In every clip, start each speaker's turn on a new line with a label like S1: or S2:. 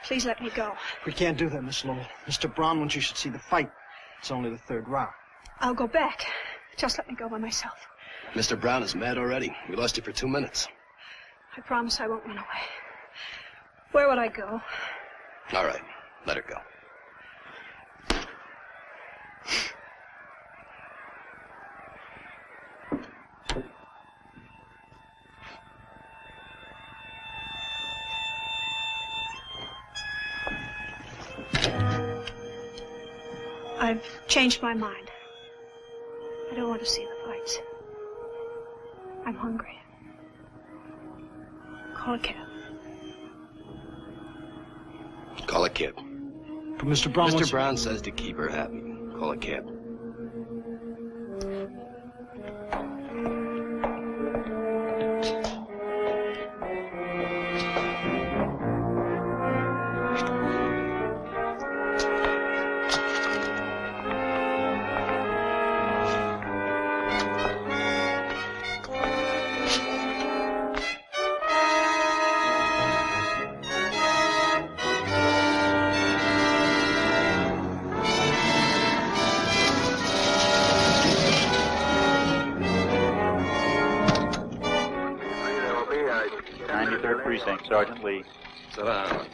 S1: Please let me go.
S2: We can't do that, Miss Lowell. Mr. Brown wants you should see the fight. It's only the third round.
S1: I'll go back. Just let me go by myself.
S3: Mr. Brown is mad already. We lost you for 2 minutes.
S1: I promise I won't run away. Where would I go?
S3: All right, let her go.
S1: I've changed my mind. I don't want to see the fights. I'm hungry. Call a cab.
S3: Call a cab.
S2: But Mr. Brown
S3: Mr. Brown says to keep her happy. Call a cab.
S4: Sergeant Lee.
S5: Sit down.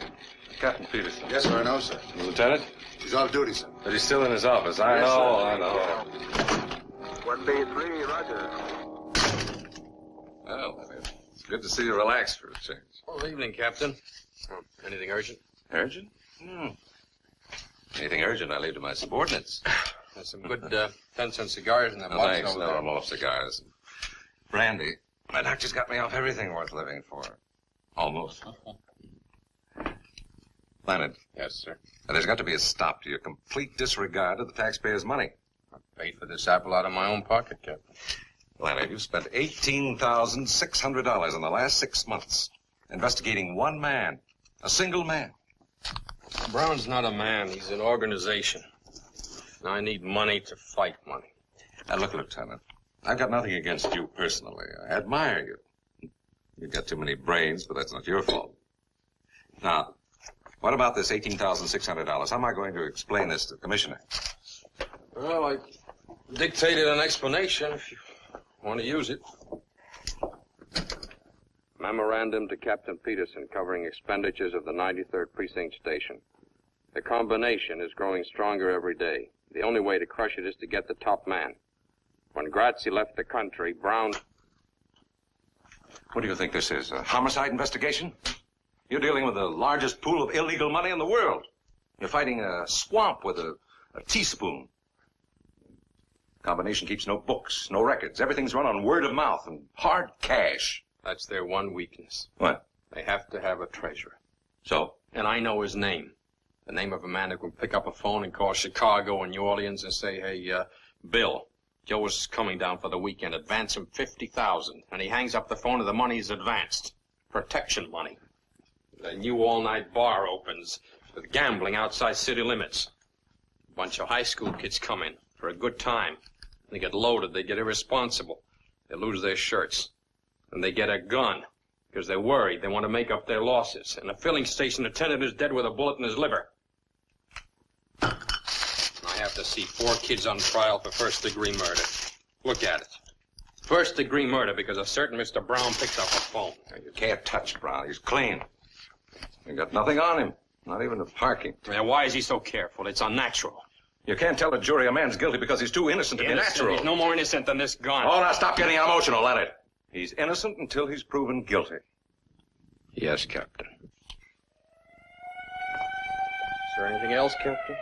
S5: Captain Peterson.
S6: Yes, sir, I know, sir.
S5: The lieutenant?
S6: He's off duty, sir.
S5: But he's still in his office. I
S6: Yes,
S5: know,
S6: sir.
S5: I know.
S7: 1B3, roger.
S5: Well, it's good to see you relaxed for a change.
S8: Well, evening, Captain. Anything urgent?
S5: Urgent? Anything urgent, I leave to my subordinates.
S8: There's some good 10-cent cigars in that
S5: No,
S8: box
S5: thanks.
S8: over
S5: No,
S8: there.
S5: I'm off cigars. Brandy. My doctor's got me off everything worth living for. Almost. Leonard.
S8: Yes, sir.
S5: There's got to be a stop to your complete disregard of the taxpayers' money.
S8: I paid for this apple out of my own pocket, Captain.
S5: Leonard, you've spent $18,600 in the last 6 months investigating one man, a single man.
S8: Brown's not a man. He's an organization. And I need money to fight money.
S5: Now, look, Lieutenant, I've got nothing against you personally. I admire you. You've got too many brains, but that's not your fault. Now, what about this $18,600? How am I going to explain this to the Commissioner?
S8: Well, I dictated an explanation if you want to use it. Memorandum to Captain Peterson covering expenditures of the 93rd Precinct Station. The combination is growing stronger every day. The only way to crush it is to get the top man. When Grazzi left the country, Brown...
S5: What do you think this is, a homicide investigation? You're dealing with the largest pool of illegal money in the world. You're fighting a swamp with a teaspoon. Combination keeps no books, no records. Everything's run on word of mouth and hard cash.
S8: That's their one weakness.
S5: What?
S8: They have to have a treasurer.
S5: So?
S8: And I know his name. The name of a man who can pick up a phone and call Chicago and New Orleans and say, hey, Bill, Joe is coming down for the weekend. Advance him $50,000. And he hangs up the phone and the money's advanced. Protection money. The new all-night bar opens with gambling outside city limits. A bunch of high school kids come in for a good time. They get loaded. They get irresponsible. They lose their shirts. And they get a gun because they're worried. They want to make up their losses. And a filling station attendant is dead with a bullet in his liver. And I have to see 4 kids on trial for first-degree murder. Look at it. First-degree murder because a certain Mr. Brown picked up a phone.
S5: You can't touch Brown. He's clean. You got nothing on him. Not even the parking.
S8: Now, why is he so careful? It's unnatural.
S5: You can't tell a jury a man's guilty because he's too innocent to be natural.
S8: He's no more innocent than this gun.
S5: Oh, now stop getting emotional, Leonard. He's innocent until he's proven guilty.
S8: Yes, Captain. Is there anything else, Captain?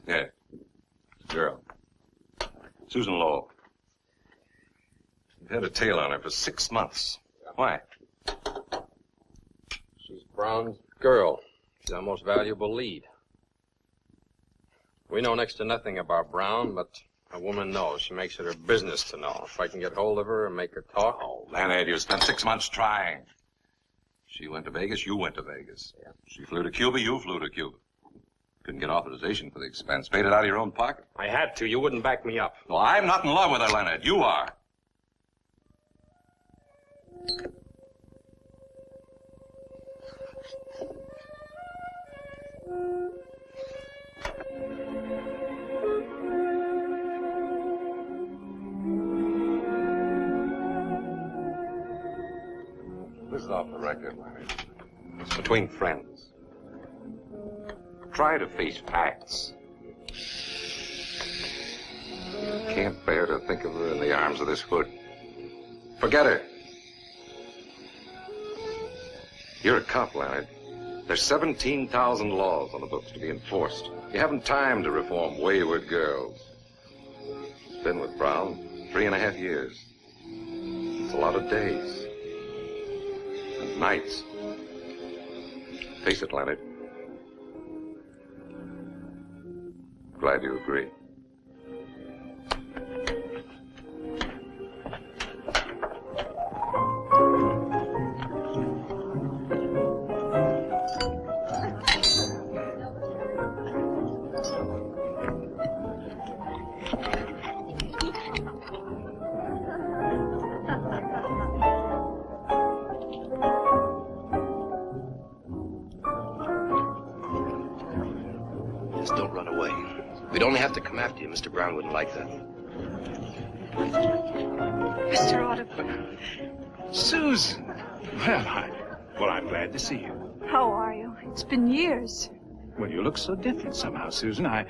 S5: Yeah. Girl. Susan Lowell. You've had a tail on her for 6 months. Why?
S8: She's Brown's girl. She's our most valuable lead. We know next to nothing about Brown, but a woman knows. She makes it her business to know. If I can get hold of her and make her talk...
S5: Oh, Leonard, you spent 6 months trying. She went to Vegas, you went to Vegas. Yeah. She flew to Cuba, you flew to Cuba. Couldn't get authorization for the expense. Paid it out of your own pocket.
S8: I had to. You wouldn't back me up.
S5: Well, I'm not in love with her, Leonard. You are. This is off the record, Larry. It's between friends. Try to face facts. You can't bear to think of her in the arms of this hood. Forget her. You're a cop, Leonard. There's 17,000 laws on the books to be enforced. You haven't time to reform wayward girls. Been with Brown 3.5 years. It's a lot of days. And nights. Face it, Leonard. Glad you agree.
S3: Just don't run away. We'd only have to come after you. Mr. Brown wouldn't like that.
S1: Mr. Audubon,
S4: Susan! Well, I'm glad to see you.
S1: how are you? It's been years.
S4: Well, you look so different somehow, Susan. I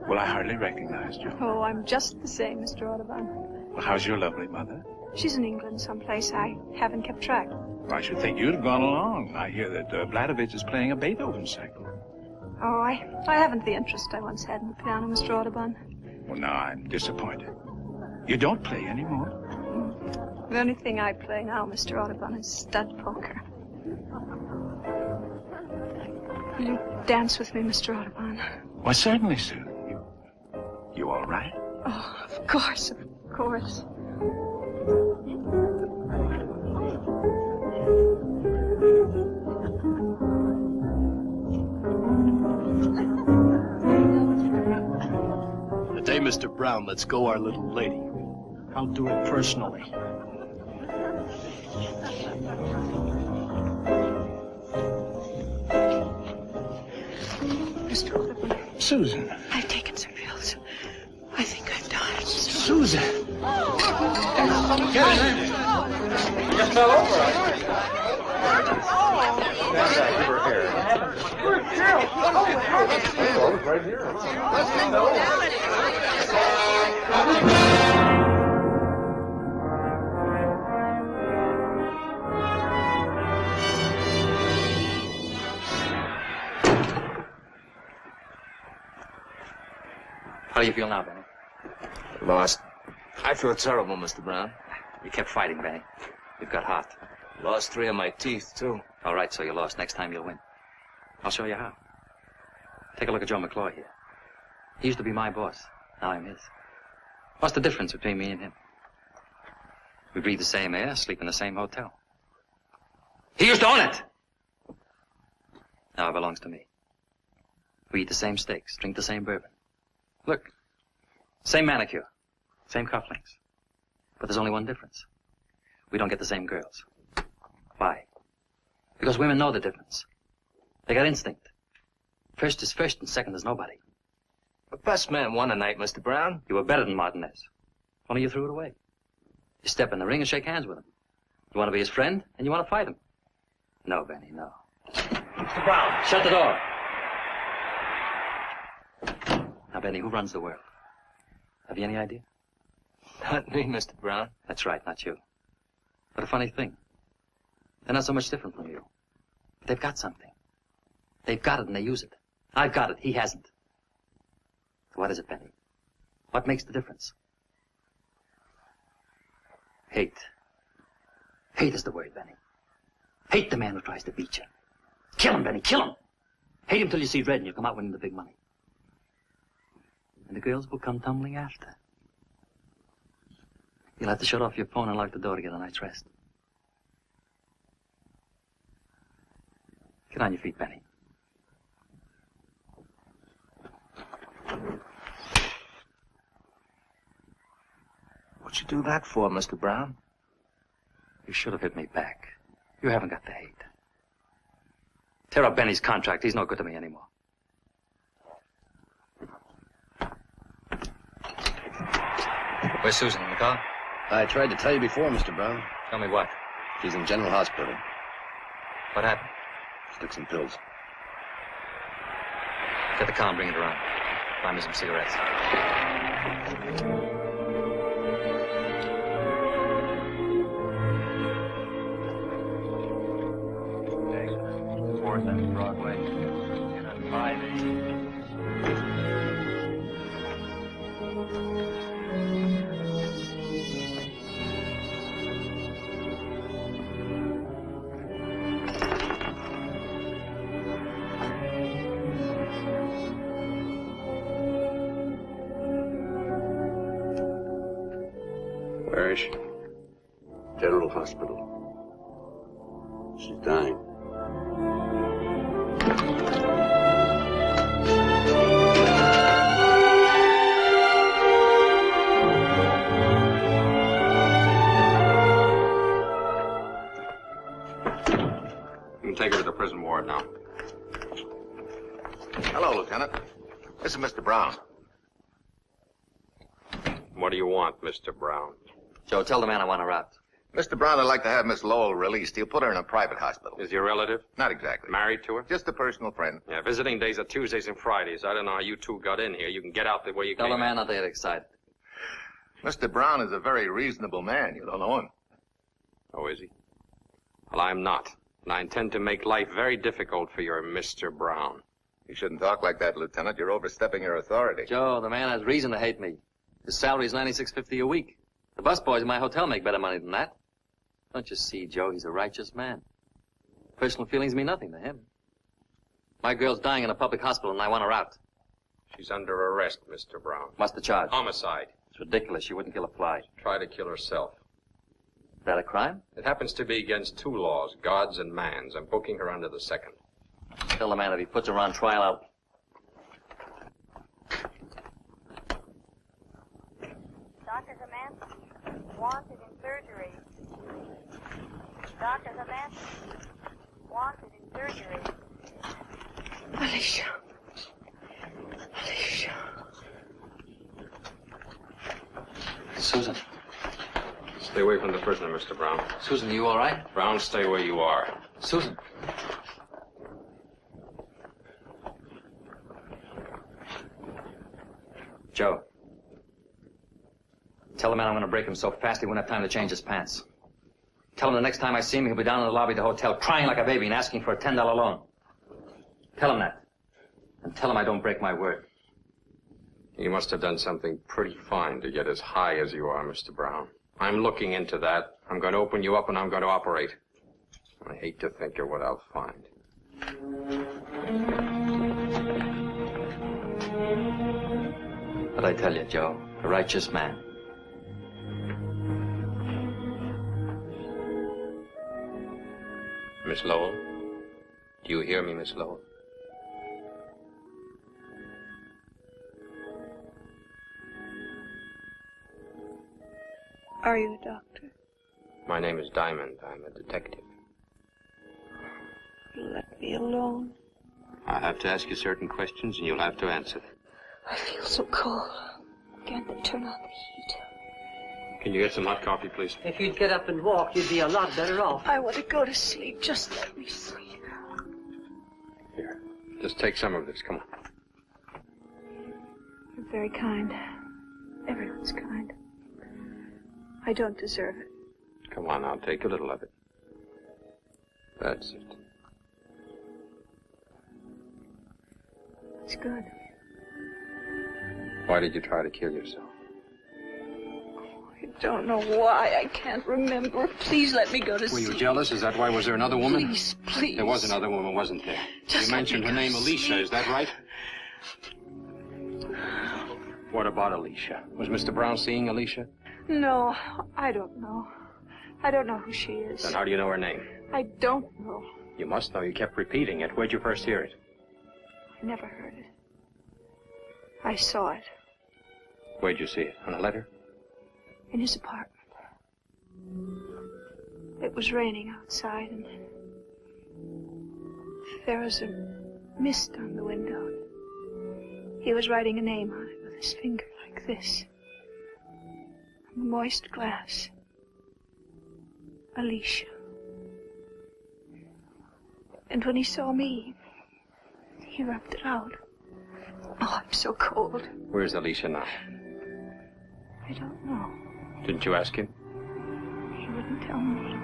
S4: hardly recognized you.
S1: Oh, I'm just the same, Mr. Audubon.
S4: Well, how's your lovely mother?
S1: She's in England someplace. I haven't kept track.
S4: I should think you'd have gone along. I hear that Vladovich is playing a Beethoven cycle.
S1: Oh, I haven't the interest I once had in the piano, Mr. Audubon.
S4: Well, now I'm disappointed. You don't play anymore?
S1: The only thing I play now, Mr. Audubon, is stud poker. Will you dance with me, Mr. Audubon?
S4: Well, certainly, Sue. You all right?
S1: Oh, of course, of course.
S2: The day Mr. Brown lets go our little lady, I'll do it personally.
S1: Mr. Audubon,
S4: Susan.
S1: I've taken some pills. I think I've died.
S4: Susan!
S6: How do you feel now, Benny?
S7: Lost. I feel terrible, Mr. Brown.
S6: You kept fighting, Benny. You've got heart.
S7: Lost 3 of my teeth, too.
S6: All right, so you lost. Next time you'll win. I'll show you how. Take a look at Joe McClure here. He used to be my boss. Now I'm his. What's the difference between me and him? We breathe the same air, sleep in the same hotel. He used to own it! Now it belongs to me. We eat the same steaks, drink the same bourbon. Look, same manicure, same cufflinks. But there's only one difference. We don't get the same girls. Why? Because women know the difference. They got instinct. First is first and second is nobody.
S7: The best man won tonight, Mr. Brown.
S6: You were better than Martinez. Only you threw it away. You step in the ring and shake hands with him. You want to be his friend and you want to fight him. No, Benny, no.
S7: Mr. Brown.
S6: Shut the door. Now, Benny, who runs the world? Have you any idea?
S7: Not me, Mr. Brown.
S6: That's right, not you. But a funny thing. They're not so much different from you. But they've got something. They've got it and they use it. I've got it. He hasn't. So what is it, Benny? What makes the difference? Hate. Hate is the word, Benny. Hate the man who tries to beat you. Kill him, Benny. Kill him. Hate him till you see red and you come out winning the big money. And the girls will come tumbling after. You'll have to shut off your phone and lock the door to get a night's rest. Get on your feet, Benny.
S7: What'd you do that for, Mr. Brown?
S6: You should have hit me back. You haven't got the hate. Tear up Benny's contract. He's no good to me anymore. Where's Susan, in the car?
S3: I tried to tell you before, Mr. Brown.
S6: Tell me what?
S3: She's in General Hospital.
S6: What happened?
S3: Took some pills.
S6: Get the car and bring it around. Buy me some cigarettes. Fourth and Broadway. In on 5A.
S3: Where is she? General Hospital. She's dying.
S8: You can take her to the prison ward now.
S9: Hello, Lieutenant. This is Mr. Brown.
S8: What do you want, Mr. Brown?
S6: Joe, tell the man I want her out.
S9: Mr. Brown would like to have Miss Lowell released. He'll put her in a private hospital.
S8: Is your relative
S9: Not exactly.
S8: married to her?
S9: Just a personal friend.
S8: Yeah, visiting days are Tuesdays and Fridays. I don't know how you two got in here. You can get out the way you
S6: Tell
S8: came
S6: the
S8: in.
S6: man not to get excited.
S9: Mr. Brown is a very reasonable man. You don't know him.
S8: Oh, is he? Well, I'm not. And I intend to make life very difficult for your Mr. Brown.
S9: You shouldn't talk like that, Lieutenant. You're overstepping your authority.
S6: Joe, the man has reason to hate me. His salary's $96.50 a week. The busboys in my hotel make better money than that. Don't you see, Joe? He's a righteous man. Personal feelings mean nothing to him. My girl's dying in a public hospital, and I want her out.
S8: She's under arrest, Mr. Brown.
S6: What's the charge?
S8: Homicide.
S6: It's ridiculous. She wouldn't kill a fly.
S8: Try to kill herself.
S6: Is that a crime?
S8: It happens to be against two laws, God's and man's. I'm booking her under the second.
S6: Tell the man if he puts her on trial, I'll...
S10: Dr. Zamansky, wanted in surgery. Dr. Zamansky, wanted in surgery.
S1: Alicia. Alicia.
S6: Susan.
S8: Stay away from the prisoner, Mr. Brown.
S6: Susan, you all right?
S8: Brown, stay where you are.
S6: Susan. Joe. Tell the man I'm going to break him so fast he won't have time to change his pants. Tell him the next time I see him, he'll be down in the lobby of the hotel crying like a baby and asking for a $10 loan. Tell him that. And tell him I don't break my word.
S8: You must have done something pretty fine to get as high as you are, Mr. Brown. I'm looking into that. I'm going to open you up and I'm going to operate. I hate to think of what I'll find.
S6: But I tell you, Joe, a righteous man.
S8: Miss Lowell? Do you hear me, Miss Lowell?
S1: Are you a doctor?
S8: My name is Diamond. I'm a detective.
S1: Let me alone.
S8: I have to ask you certain questions, and you'll have to answer them.
S1: I feel so cold. Can't they turn on the heat?
S8: Can you get some hot coffee, please?
S11: If you'd get up and walk, you'd be a lot better off.
S1: I want to go to sleep. Just let me sleep.
S8: Here. Just take some of this. Come on.
S1: You're very kind. Everyone's kind. I don't deserve it.
S8: Come on, I'll take a little of it. That's it.
S1: It's good.
S8: Why did you try to kill yourself?
S1: I don't know why. I can't remember. Please let me go to
S8: Were
S1: sleep.
S8: you jealous? Is that why? Was there another woman?
S1: Please, please.
S8: There was another woman, wasn't there?
S1: Just
S8: you mentioned
S1: let
S8: her
S1: me go
S8: name,
S1: to
S8: Alicia.
S1: sleep.
S8: Is that right? What about Alicia? Was Mr. Brown seeing Alicia?
S1: No, I don't know. I don't know who she is.
S8: Then how do you know her name?
S1: I don't know.
S8: You must know. You kept repeating it. Where'd you first hear it?
S1: I never heard it. I saw it
S8: Where'd you see it? On a letter?
S1: in his apartment. It was raining outside, and there was a mist on the window. He was writing a name on it with his finger like this. On the moist glass. Alicia. And when he saw me, he rapped it out. Oh, I'm so cold.
S8: Where's Alicia now?
S1: I don't know.
S8: Didn't you ask him?
S1: He wouldn't tell me.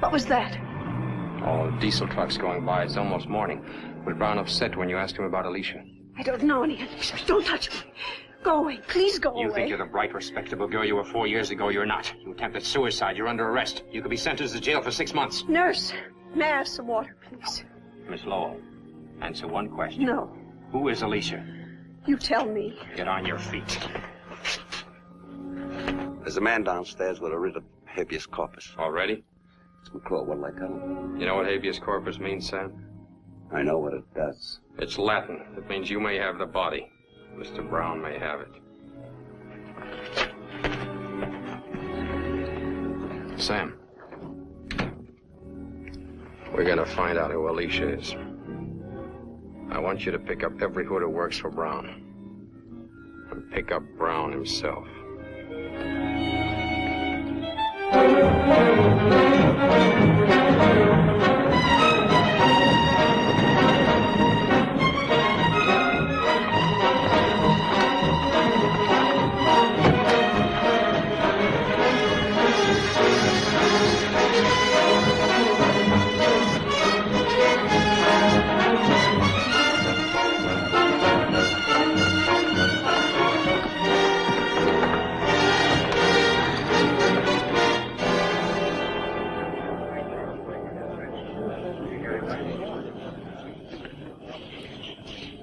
S1: What was that?
S8: Oh, diesel trucks going by. It's almost morning. Was Brown upset when you asked him about Alicia?
S1: I don't know any Alicia. Don't touch me. Go away. Please go away.
S8: You think you're the bright, respectable girl you were 4 years ago. You're not. You attempted suicide. You're under arrest. You could be sentenced to jail for 6 months.
S1: Nurse, may I have some water, please?
S8: Miss Lowell, answer one question.
S1: No.
S8: Who is Alicia?
S1: You tell me.
S8: Get on your feet.
S3: There's a man downstairs with a writ of habeas corpus.
S8: Already?
S3: It's McClure. What'll I tell him?
S8: You know what habeas corpus means, Sam?
S3: I know what it does.
S8: It's Latin. It means you may have the body. Mr. Brown may have it. Sam. We're gonna find out who Alicia is. I want you to pick up every hood who works for Brown. And pick up Brown himself.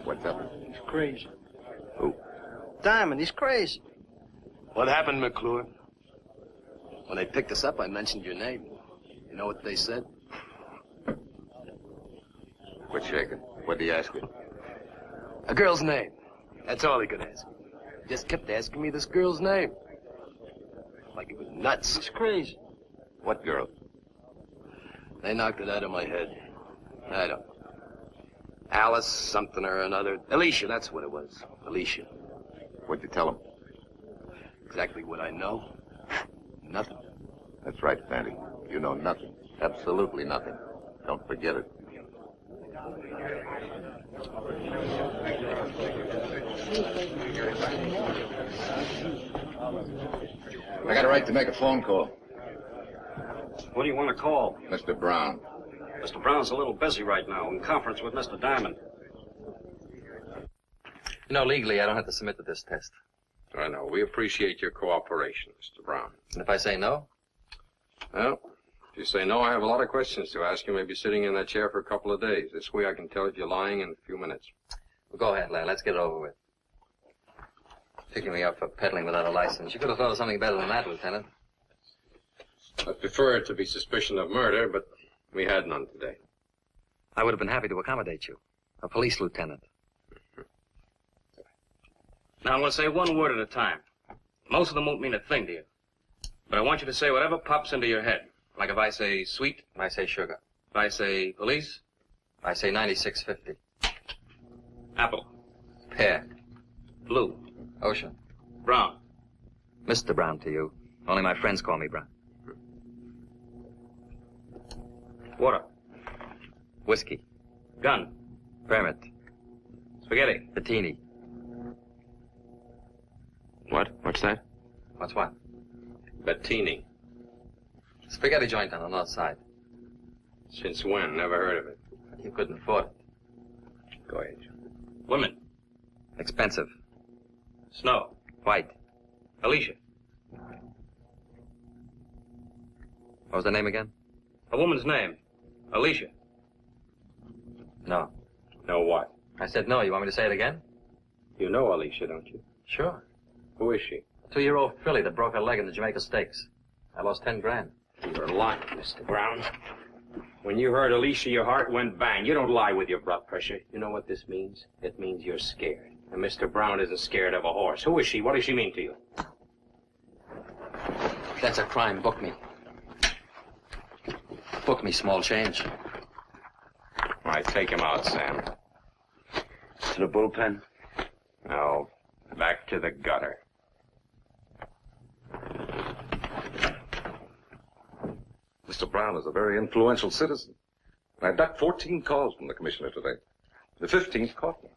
S3: What's up?
S2: He's crazy.
S3: Who?
S2: Diamond, he's crazy.
S7: What happened, McClure? When they picked us up, I mentioned your name. You know what they said?
S3: Quit shaking. What'd he ask you?
S7: A girl's name. That's all he could ask me. He just kept asking me this girl's name. Like it was nuts.
S2: He's crazy.
S3: What girl?
S7: They knocked it out of my head. I don't know. Alice something or another. Alicia, that's what it was. Alicia.
S3: What'd you tell him?
S7: Exactly what I know. Nothing.
S3: That's right, Sandy. You know nothing. Absolutely nothing. Don't forget it. I got a right to make a phone call.
S12: What do you want to call?
S3: Mr. Brown.
S12: Mr. Brown's a little busy right now in conference with Mr. Diamond.
S6: You know, legally, I don't have to submit to this test.
S8: I know. We appreciate your cooperation, Mr. Brown.
S6: And if I say no?
S8: Well, if you say no, I have a lot of questions to ask you. Maybe sitting in that chair for a couple of days. This way I can tell if you're lying in a few minutes.
S6: Well, go ahead, lad. Let's get it over with. Picking me up for peddling without a license. You could have thought of something better than that, Lieutenant.
S8: I'd prefer it to be suspicion of murder, but we had none today.
S6: I would have been happy to accommodate you. A police lieutenant.
S12: Now, I'm going to say one word at a time. Most of them won't mean a thing to you. But I want you to say whatever pops into your head. Like if I say sweet,
S6: I say sugar.
S12: if I say police,
S6: I say 9650.
S12: apple,
S6: Pear.
S12: blue,
S6: Ocean.
S12: brown,
S6: Mr. Brown to you. Only my friends call me Brown.
S12: water,
S6: Whiskey.
S12: gun,
S6: Permit.
S12: spaghetti,
S6: Bettini.
S8: What? What's that?
S6: What's what?
S8: Bettini.
S6: Spaghetti joint on the north side.
S8: Since when? Never heard of it.
S6: You couldn't afford it.
S8: Go ahead.
S12: women,
S6: Expensive.
S12: snow,
S6: White.
S12: Alicia.
S6: What was the name again?
S12: A woman's name, Alicia.
S6: No.
S8: Know what?
S6: I said no. You want me to say it again?
S8: You know Alicia, don't you?
S6: Sure.
S8: Who is she?
S6: A 2-year-old filly that broke her leg in the Jamaica Stakes. I lost 10 grand.
S8: You're lying, Mr. Brown. When you heard Alicia, your heart went bang. You don't lie with your blood pressure. You know what this means? It means you're scared. And Mr. Brown isn't scared of a horse. Who is she? What does she mean to you?
S6: That's a crime. Book me. Book me, small change.
S8: All right, take him out, Sam.
S3: To the bullpen?
S8: No, back to the gutter.
S5: Mr. Brown is a very influential citizen. I ducked 14 calls from the commissioner today. The 15th caught me.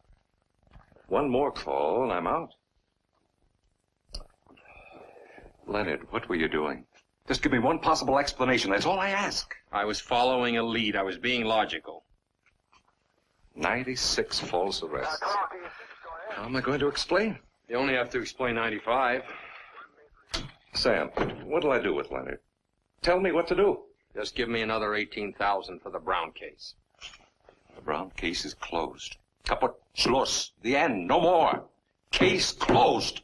S5: One more call and I'm out. Leonard, what were you doing? Just give me one possible explanation. That's all I ask.
S8: I was following a lead. I was being logical.
S5: 96 false arrests. How am I going to explain?
S8: You only have to explain 95.
S5: Sam, what'll I do with Leonard? Tell me what to do.
S8: Just give me another 18,000 for the Brown case.
S5: The Brown case is closed. Kaput, Schluss. The end. No more. Case closed.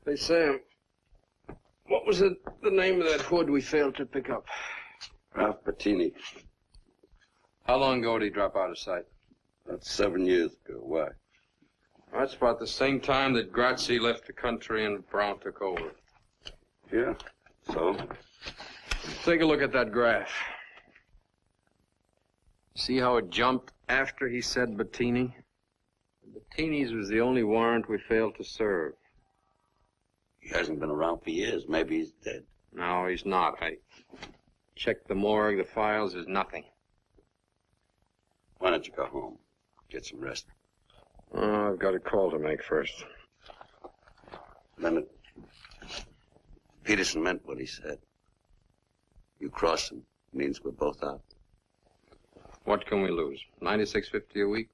S7: Hey, Sam, what was the name of that hood we failed to pick up?
S13: Ralph Bettini.
S7: How long ago did he drop out of sight?
S13: About 7 years ago. Why?
S7: That's about the same time that Grazi left the country and Brown took over.
S13: Yeah, so?
S7: Take a look at that graph. See how it jumped after he said Bettini? Bettini's was the only warrant we failed to serve.
S13: He hasn't been around for years. Maybe he's dead.
S7: No, he's not. I checked the morgue, the files, there's nothing.
S13: Why don't you go home? Get some rest.
S7: Oh, I've got a call to make first.
S13: Leonard, Peterson meant what he said. You cross him, means we're both out.
S7: What can we lose? $96.50 a week?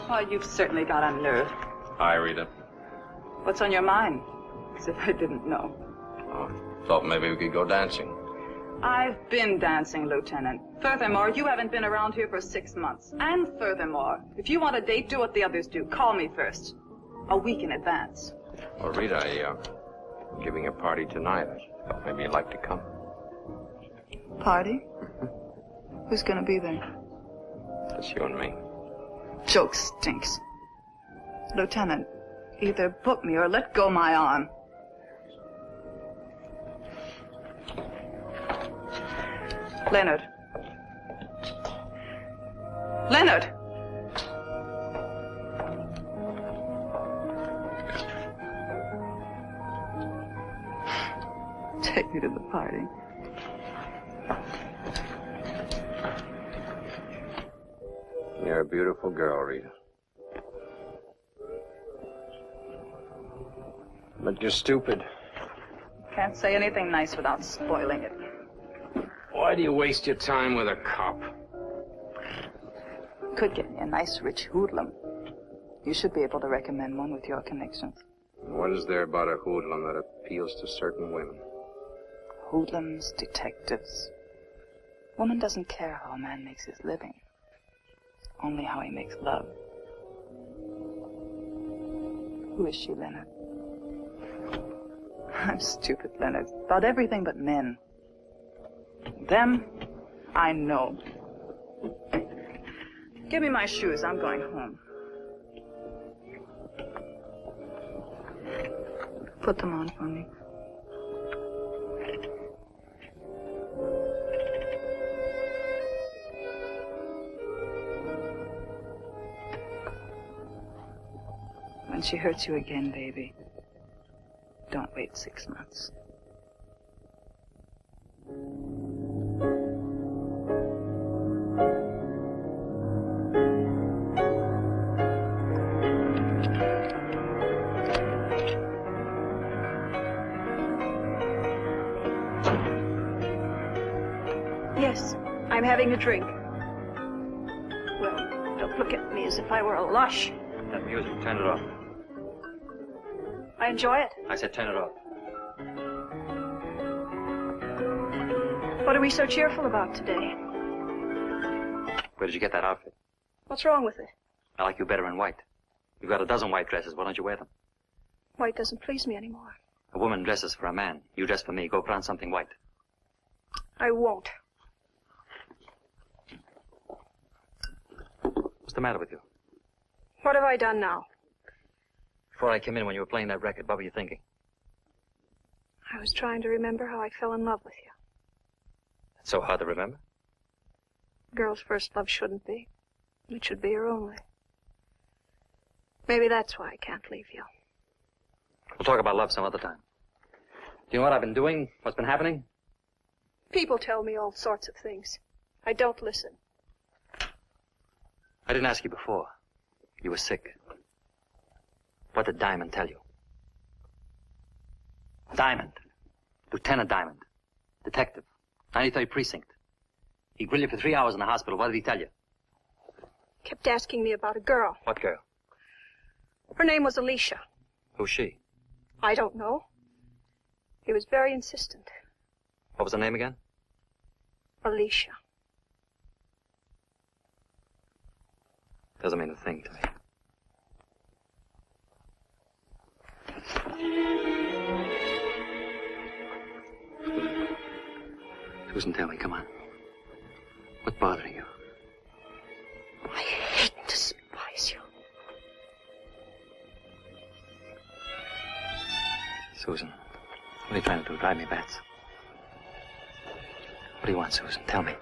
S14: Well, you've certainly got a nerve.
S8: Hi, Rita.
S14: What's on your mind? As if I didn't know.
S8: Oh, thought maybe we could go dancing.
S14: I've been dancing, Lieutenant. Furthermore, you haven't been around here for 6 months. And furthermore, if you want a date, do what the others do. Call me first. A week in advance.
S8: Well, Rita, I'm giving a party tonight. I thought maybe you'd like to come.
S14: Party? Who's gonna be there?
S8: Just you and me.
S14: Joke stinks. Lieutenant, either book me or let go my arm. Leonard. Leonard! Take me to the party.
S7: You're a beautiful girl, Rita. But you're stupid.
S14: Can't say anything nice without spoiling it.
S7: Why do you waste your time with a cop?
S14: Could get me a nice rich hoodlum. You should be able to recommend one with your connections.
S7: What is there about a hoodlum that appeals to certain women?
S14: Hoodlums, detectives. Woman doesn't care how a man makes his living. Only how he makes love. Who is she, Leonard? I'm stupid, Leonard. About everything but men. Them, I know. Give me my shoes. I'm going home. Put them on for me. When she hurts you again, baby, don't wait 6 months.
S1: Yes, I'm having a drink. Well, Don't look at me as if I were a lush.
S6: That music, turn it off.
S1: I enjoy it.
S6: I said turn it off.
S1: What are we so cheerful about today?
S6: Where did you get that outfit?
S1: What's wrong with it?
S6: I like you better in white. You've got a dozen white dresses. Why don't you wear them?
S1: White doesn't please me anymore.
S6: A woman dresses for a man. You dress for me. Go put on something white.
S1: I won't.
S6: What's the matter with you?
S1: What have I done now?
S6: Before I came in when you were playing that record, what were you thinking?
S1: I was trying to remember how I fell in love with you.
S6: It's so hard to remember.
S1: A girl's first love shouldn't be. It should be her only. Maybe that's why I can't leave you.
S6: We'll talk about love some other time. Do you know what I've been doing? What's been happening?
S1: People tell me all sorts of things. I don't listen.
S6: I didn't ask you before. You were sick. What did Diamond tell you? Diamond. Lieutenant Diamond. Detective. 93rd Precinct. He grilled you for 3 hours in the hospital. What did he tell you?
S1: Kept asking me about a girl.
S6: What girl?
S1: Her name was Alicia.
S6: Who's she?
S1: I don't know. He was very insistent.
S6: What was her name again?
S1: Alicia.
S6: Doesn't mean a thing to me. Susan, tell me, come on. What's bothering you?
S1: I hate and despise you.
S6: Susan, what are you trying to do? Drive me bats? What do you want, Susan? Tell me.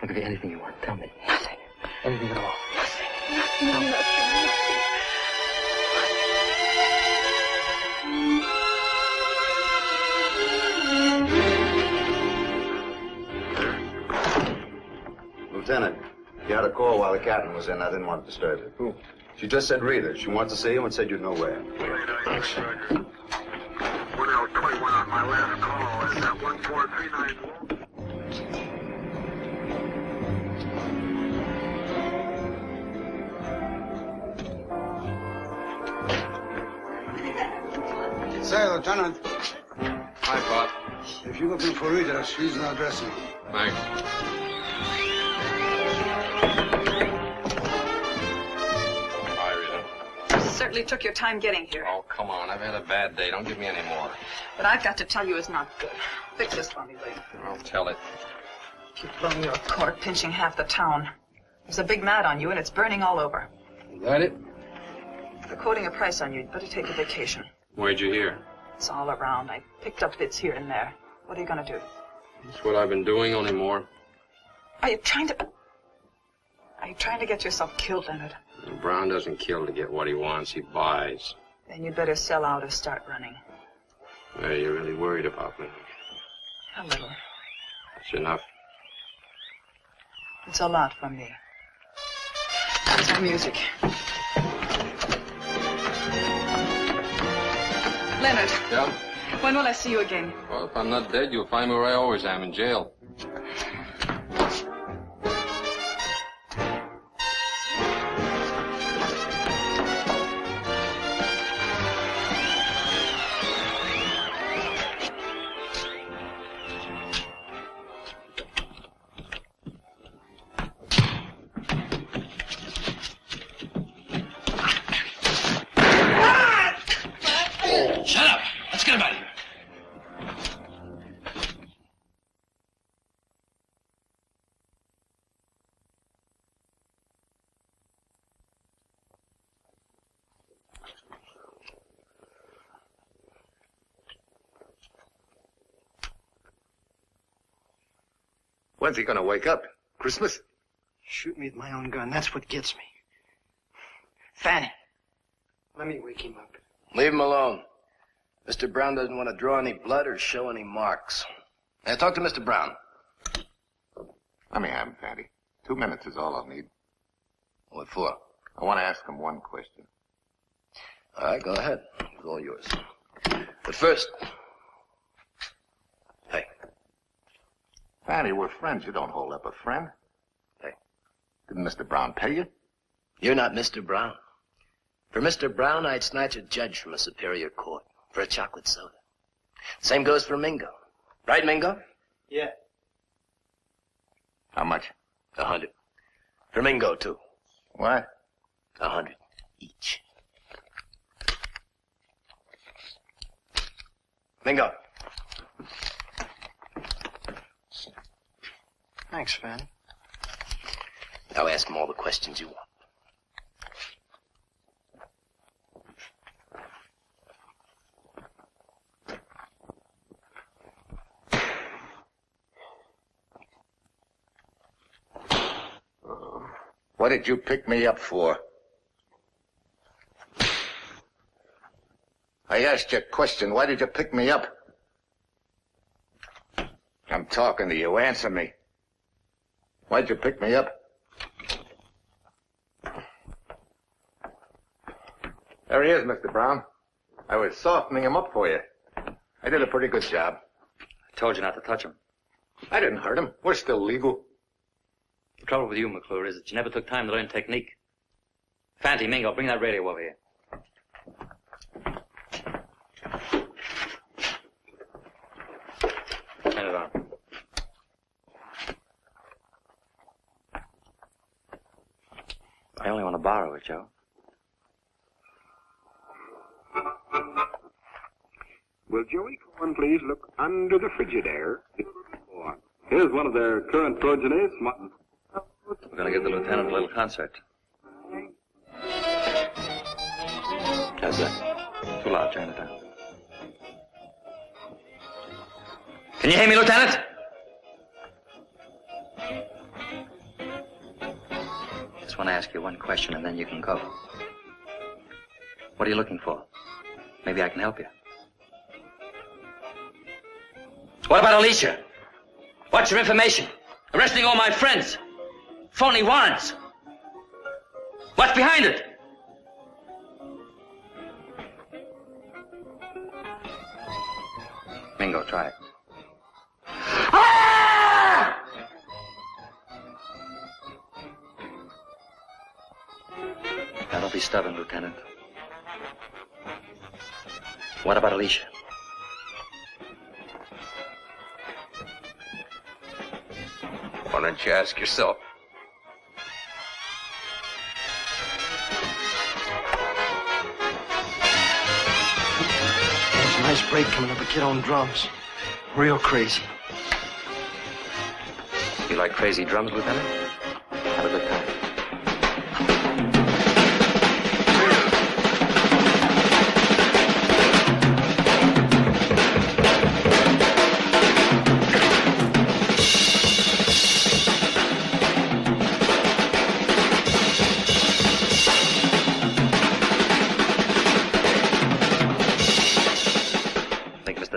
S6: I'll give you anything you want. Tell me.
S1: Nothing.
S6: Anything at all.
S1: Nothing.
S15: Lieutenant, you had a call while the captain was in. I didn't want to disturb you. Who? She just said Rita. She wants to see you and said you'd know where.
S16: 1L21 on my last call. Is that 1439?
S17: Say, Lieutenant.
S8: Hi, Pop.
S17: If you're looking for Rita, she's in our dressing room.
S8: Thanks. Hi, Rita.
S14: Certainly took your time getting here.
S8: Oh, come on. I've had a bad day. Don't give me any more.
S14: But I've got to tell you it's not good. Fix this for me, Lee.
S8: I'll tell it.
S14: You've blown your cork, pinching half the town. There's a big mat on you, and it's burning all over.
S8: Is that it?
S14: They're quoting a price on you. You'd better take a vacation.
S8: Where'd you hear?
S14: It's all around. I picked up bits here and there. What are you going to do?
S8: That's what I've been doing, only more.
S14: Are you trying to get yourself killed, Leonard?
S8: Brown doesn't kill to get what he wants. He buys.
S14: Then you'd better sell out or start running.
S8: Well, you're really worried about me.
S14: A little.
S8: That's enough.
S14: It's a lot from me. That's our music. Leonard.
S8: Yeah?
S14: When will I see you again?
S8: Well, if I'm not dead, you'll find me where I always am, in jail.
S12: Shut up! Let's get him out of here.
S9: When's he gonna wake up? Christmas?
S2: Shoot me with my own gun. That's what gets me. Fanny, let me wake him up.
S7: Leave him alone. Mr. Brown doesn't want to draw any blood or show any marks. Now, talk to Mr. Brown.
S9: Let me have him, Fatty. 2 minutes is all I'll need.
S7: What for?
S9: I want to ask him one question.
S7: All right, go ahead. It's all yours. But first... Hey.
S9: Fatty, we're friends. You don't hold up a friend.
S7: Hey.
S9: Didn't Mr. Brown pay you?
S7: You're not Mr. Brown. For Mr. Brown, I'd snatch a judge from a superior court for a chocolate soda. Same goes for Mingo. Right, Mingo?
S2: Yeah.
S9: How much?
S7: 100. For Mingo, too.
S9: What?
S7: 100 each. Mingo.
S2: Thanks, Fanny.
S7: Now ask him all the questions you want.
S9: What did you pick me up for? I asked you a question. Why did you pick me up? I'm talking to you. Answer me. Why'd you pick me up? There he is, Mr. Brown. I was softening him up for you. I did a pretty good job.
S6: I told you not to touch him.
S9: I didn't hurt him. We're still legal.
S6: The trouble with you, McClure, is that you never took time to learn technique. Fanty, Mingo, bring that radio over here. Turn it on. I only want to borrow it, Joe.
S18: Will Joey Cohen please look under the Frigidaire? Here's one of their current progenies.
S6: We're going to give the lieutenant a little concert. How's that? Too loud. Turn it down. Can you hear me, Lieutenant? Just want to ask you one question, and then you can go. What are you looking for? Maybe I can help you. What about Alicia? What's your information? Arresting all my friends. Phony warrants. What's behind it? Mingo, try it. Now, don't be stubborn, Lieutenant. What about Alicia?
S7: Why don't you ask yourself?
S2: There's a nice break coming up a kid on drums. Real crazy.
S6: You like crazy drums, Lieutenant? Have a good time.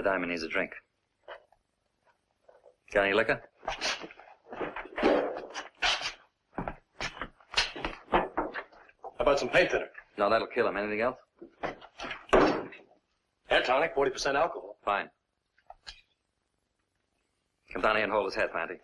S6: Diamond needs a drink. Got any liquor?
S12: How about some paint thinner?
S6: No, that'll kill him. Anything else?
S12: Hair tonic, 40% alcohol.
S6: Fine. Come down here and hold his head, Fanty.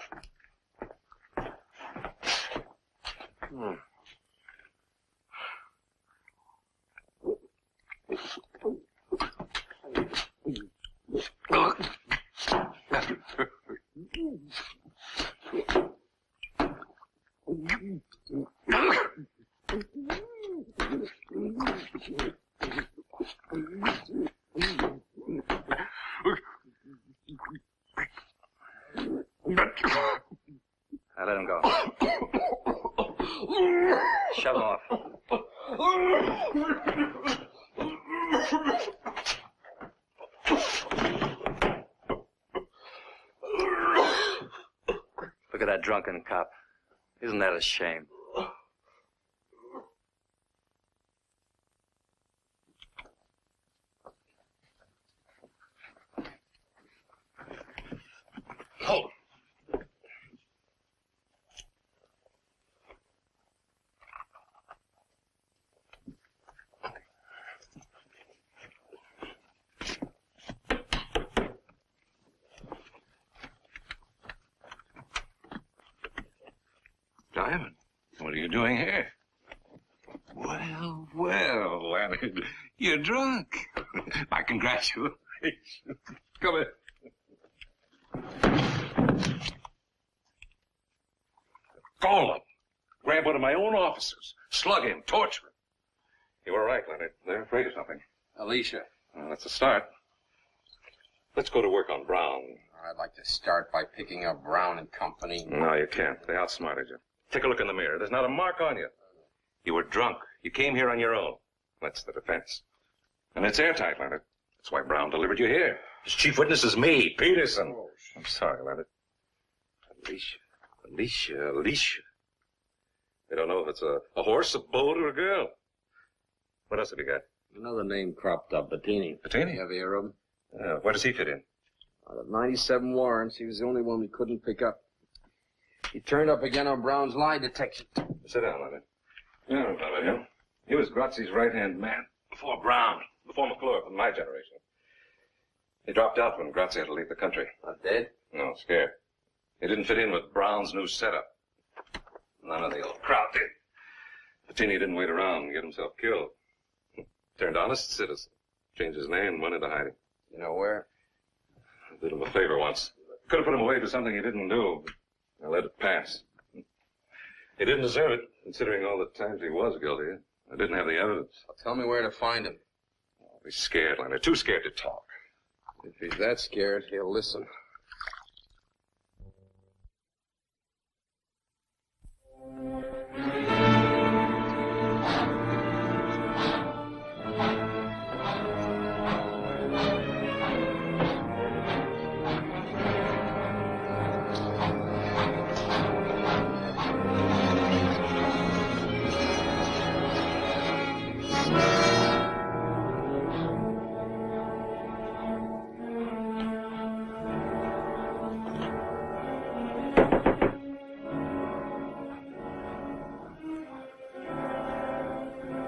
S6: Now let him go. Shove him off. Look at that drunken cop. Isn't that a shame?
S12: Hold him.
S5: Diamond.
S4: What are you doing here? Well, well, Leonard, you're drunk. My congratulations. Come here. Call him. Grab one of my own officers. Slug him. Torture him. You were right, Leonard. They're afraid of something.
S8: Alicia.
S4: Well, that's a start. Let's go to work on Brown.
S8: I'd like to start by picking up Brown and Company.
S4: No, you can't. They outsmarted you. Take a look in the mirror. There's not a mark on you. You were drunk. You came here on your own. That's the defense. And it's airtight, Leonard. That's why Brown delivered you here. His chief witness is me, Peterson. Oh, I'm sorry, Leonard. Alicia. They don't know if it's a horse, a boat, or a girl. What else have you got?
S8: Another name cropped up, Bettini.
S4: Bettini?
S8: You ever hear of him?
S4: Where does he fit in?
S8: Out of 97 warrants, he was the only one we couldn't pick up. He turned up again on Brown's lie detection.
S4: Sit down, Leonard. You know about him. He was Grazzi's right-hand man. Before Brown. Before McClure, from my generation. He dropped out when Grazzi had to leave the country.
S8: Not dead?
S4: No, scared. He didn't fit in with Brown's new setup. None of the old crowd did. Bettini didn't wait around and get himself killed. Turned honest citizen. Changed his name and went into hiding.
S8: You know where?
S4: I did him a favor once. Could have put him away for something he didn't do, but I let it pass. He didn't deserve it, considering all the times he was guilty. I didn't have the evidence.
S8: Well, tell me where to find him.
S4: Oh, he's scared, Leonard. Too scared to talk.
S8: If he's that scared, he'll listen.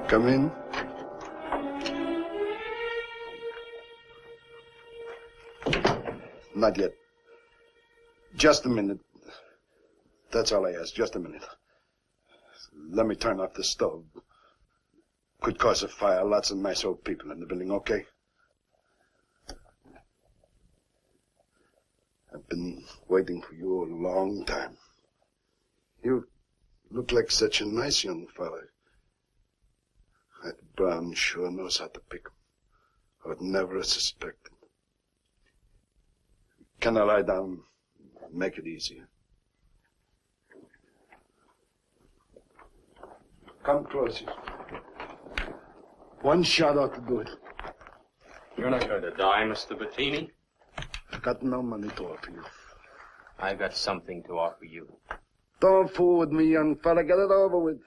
S17: Come in. Not yet. Just a minute. That's all I ask, just a minute. Let me turn off the stove. Could cause a fire. Lots of nice old people in the building, okay? I've been waiting for you a long time. You look like such a nice young fellow. That Brown sure knows how to pick 'em. I would never have suspected. Can I lie down? Make it easier. Come closer. One shot ought to do it.
S8: You're not going to die, Mr. Bettini.
S17: I got no money to offer you.
S8: I've got something to offer you.
S17: Don't fool with me, young fella. Get it over with.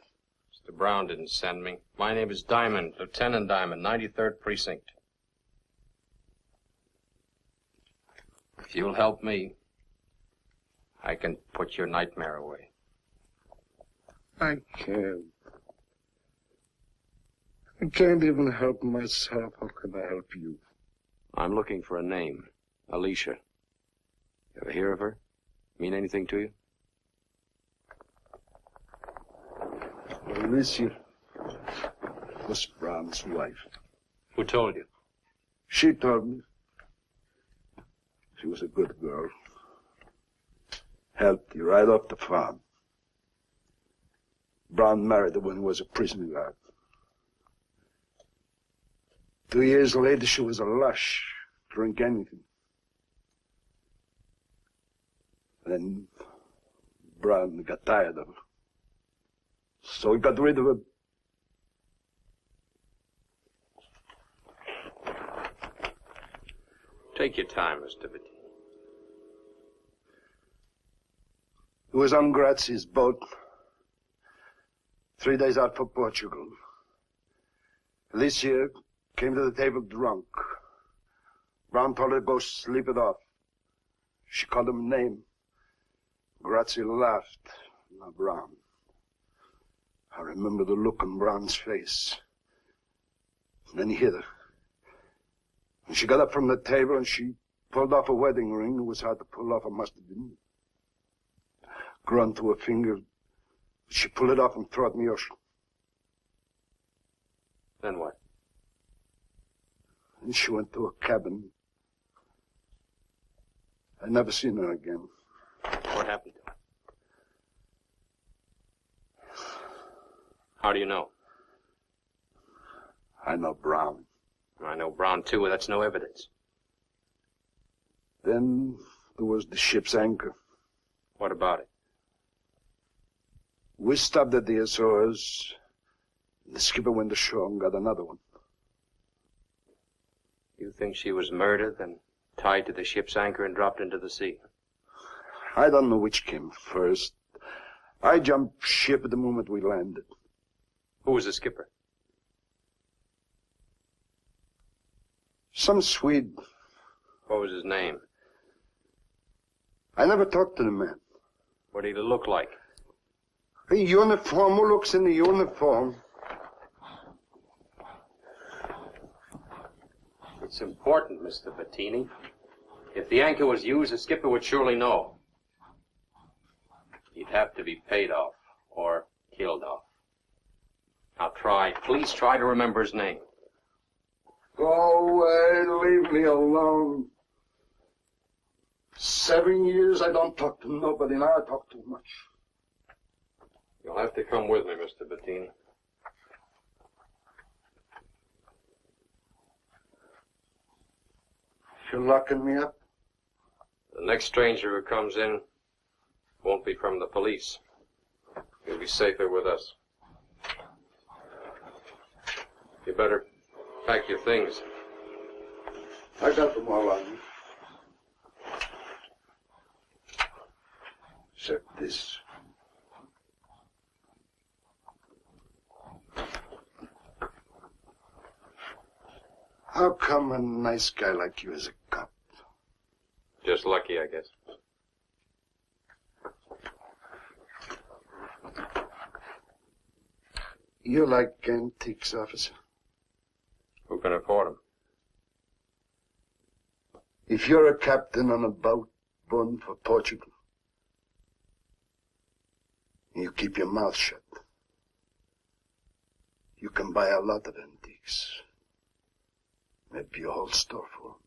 S8: Mr. Brown didn't send me. My name is Diamond, Lieutenant Diamond, 93rd Precinct. If you'll help me, I can put your nightmare away.
S17: I can't. I can't even help myself. How can I help you?
S8: I'm looking for a name. Alicia. You ever hear of her? Mean anything to you?
S17: Alicia was Brown's wife.
S8: Who told you?
S17: She told me. She was a good girl. Helped you right off the farm. Brown married her when he was a prison guard. 2 years later, she was a lush. Drink anything. Then Brown got tired of her. So he got rid of her.
S8: Take your time, Mr. Bettini.
S17: He was on Grazzi's boat. 3 days out for Portugal. Alicia came to the table drunk. Brown told her to go sleep it off. She called him a name. Grazzi laughed. Now Brown. I remember the look on Brown's face. And then he hit her. And she got up from the table and she pulled off a wedding ring. It was hard to pull off. It must have been grown to her finger. She pulled it off and threw it in the ocean.
S8: Then what?
S17: And she went to a cabin. I never seen her again.
S8: What happened to her? How do you know?
S17: I know Brown.
S8: I know Brown, too. That's no evidence.
S17: Then there was the ship's anchor.
S8: What about it?
S17: We stopped at the Azores. The skipper went ashore and got another one.
S8: You think she was murdered, then tied to the ship's anchor and dropped into the sea?
S17: I don't know which came first. I jumped ship at the moment we landed.
S8: Who was the skipper?
S17: Some Swede.
S8: What was his name?
S17: I never talked to the man.
S8: What did he look like?
S17: A uniform. Who looks in the uniform?
S8: It's important, Mr. Bettini. If the anchor was used, the skipper would surely know. He'd have to be paid off or killed off. Now please try to remember his name.
S17: Go away, leave me alone. 7 years I don't talk to nobody, now I talk too much.
S8: You'll have to come with me, Mr. Bettini.
S17: You're locking me up?
S8: The next stranger who comes in won't be from the police. You'll be safer with us. You better pack your things.
S17: I got them all on me. Except this. How come a nice guy like you is a cop?
S8: Just lucky, I guess.
S17: You like antiques, officer?
S8: Who can afford them?
S17: If you're a captain on a boat bound for Portugal, you keep your mouth shut, you can buy a lot of antiques. Maybe a whole store full.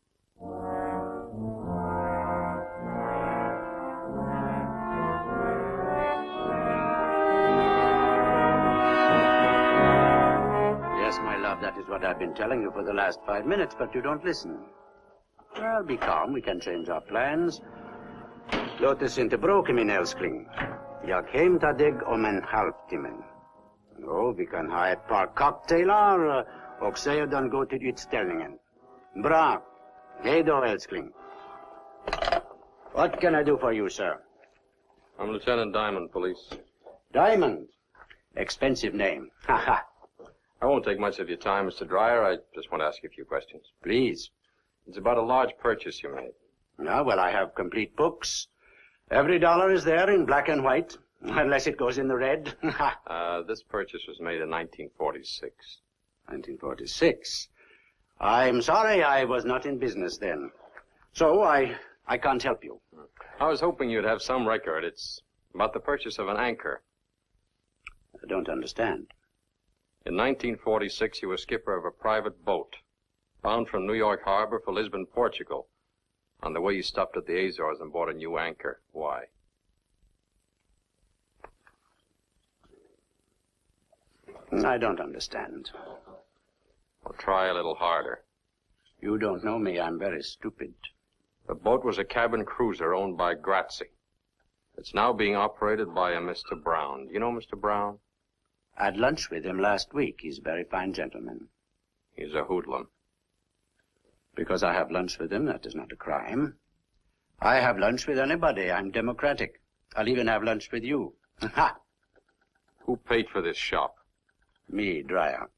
S19: Yes, my love, that is what I've been telling you for the last 5 minutes, but you don't listen. Well, be calm. We can change our plans. Låt oss inte bråka, min älskling. Jag hämtar dig om en halvtimme. Jo, vi kan ha ett par cocktailar och sedan gå till utställningen. Bra. Hej då, älskling. What can I do for you, sir?
S8: I'm Lieutenant Diamond, police.
S19: Diamond? Expensive name. Haha.
S8: I won't take much of your time, Mr. Dreyer. I just want to ask you a few questions.
S19: Please.
S8: It's about a large purchase you made.
S19: Ah, well, I have complete books. Every dollar is there in black and white, unless it goes in the red.
S8: This purchase was made in 1946.
S19: 1946? I'm sorry I was not in business then. So I can't help you.
S8: I was hoping you'd have some record. It's about the purchase of an anchor.
S19: I don't understand.
S8: In 1946, you were skipper of a private boat, bound from New York Harbor for Lisbon, Portugal. On the way, you stopped at the Azores and bought a new anchor. Why?
S19: I don't understand.
S8: Well, try a little harder.
S19: You don't know me. I'm very stupid.
S8: The boat was a cabin cruiser owned by Grazzi. It's now being operated by a Mr. Brown. You know Mr. Brown?
S19: I had lunch with him last week. He's a very fine gentleman.
S8: He's a hoodlum.
S19: Because I have lunch with him, that is not a crime. I have lunch with anybody. I'm democratic. I'll even have lunch with you. Ha!
S8: Who paid for this shop?
S19: Me, Dreyer.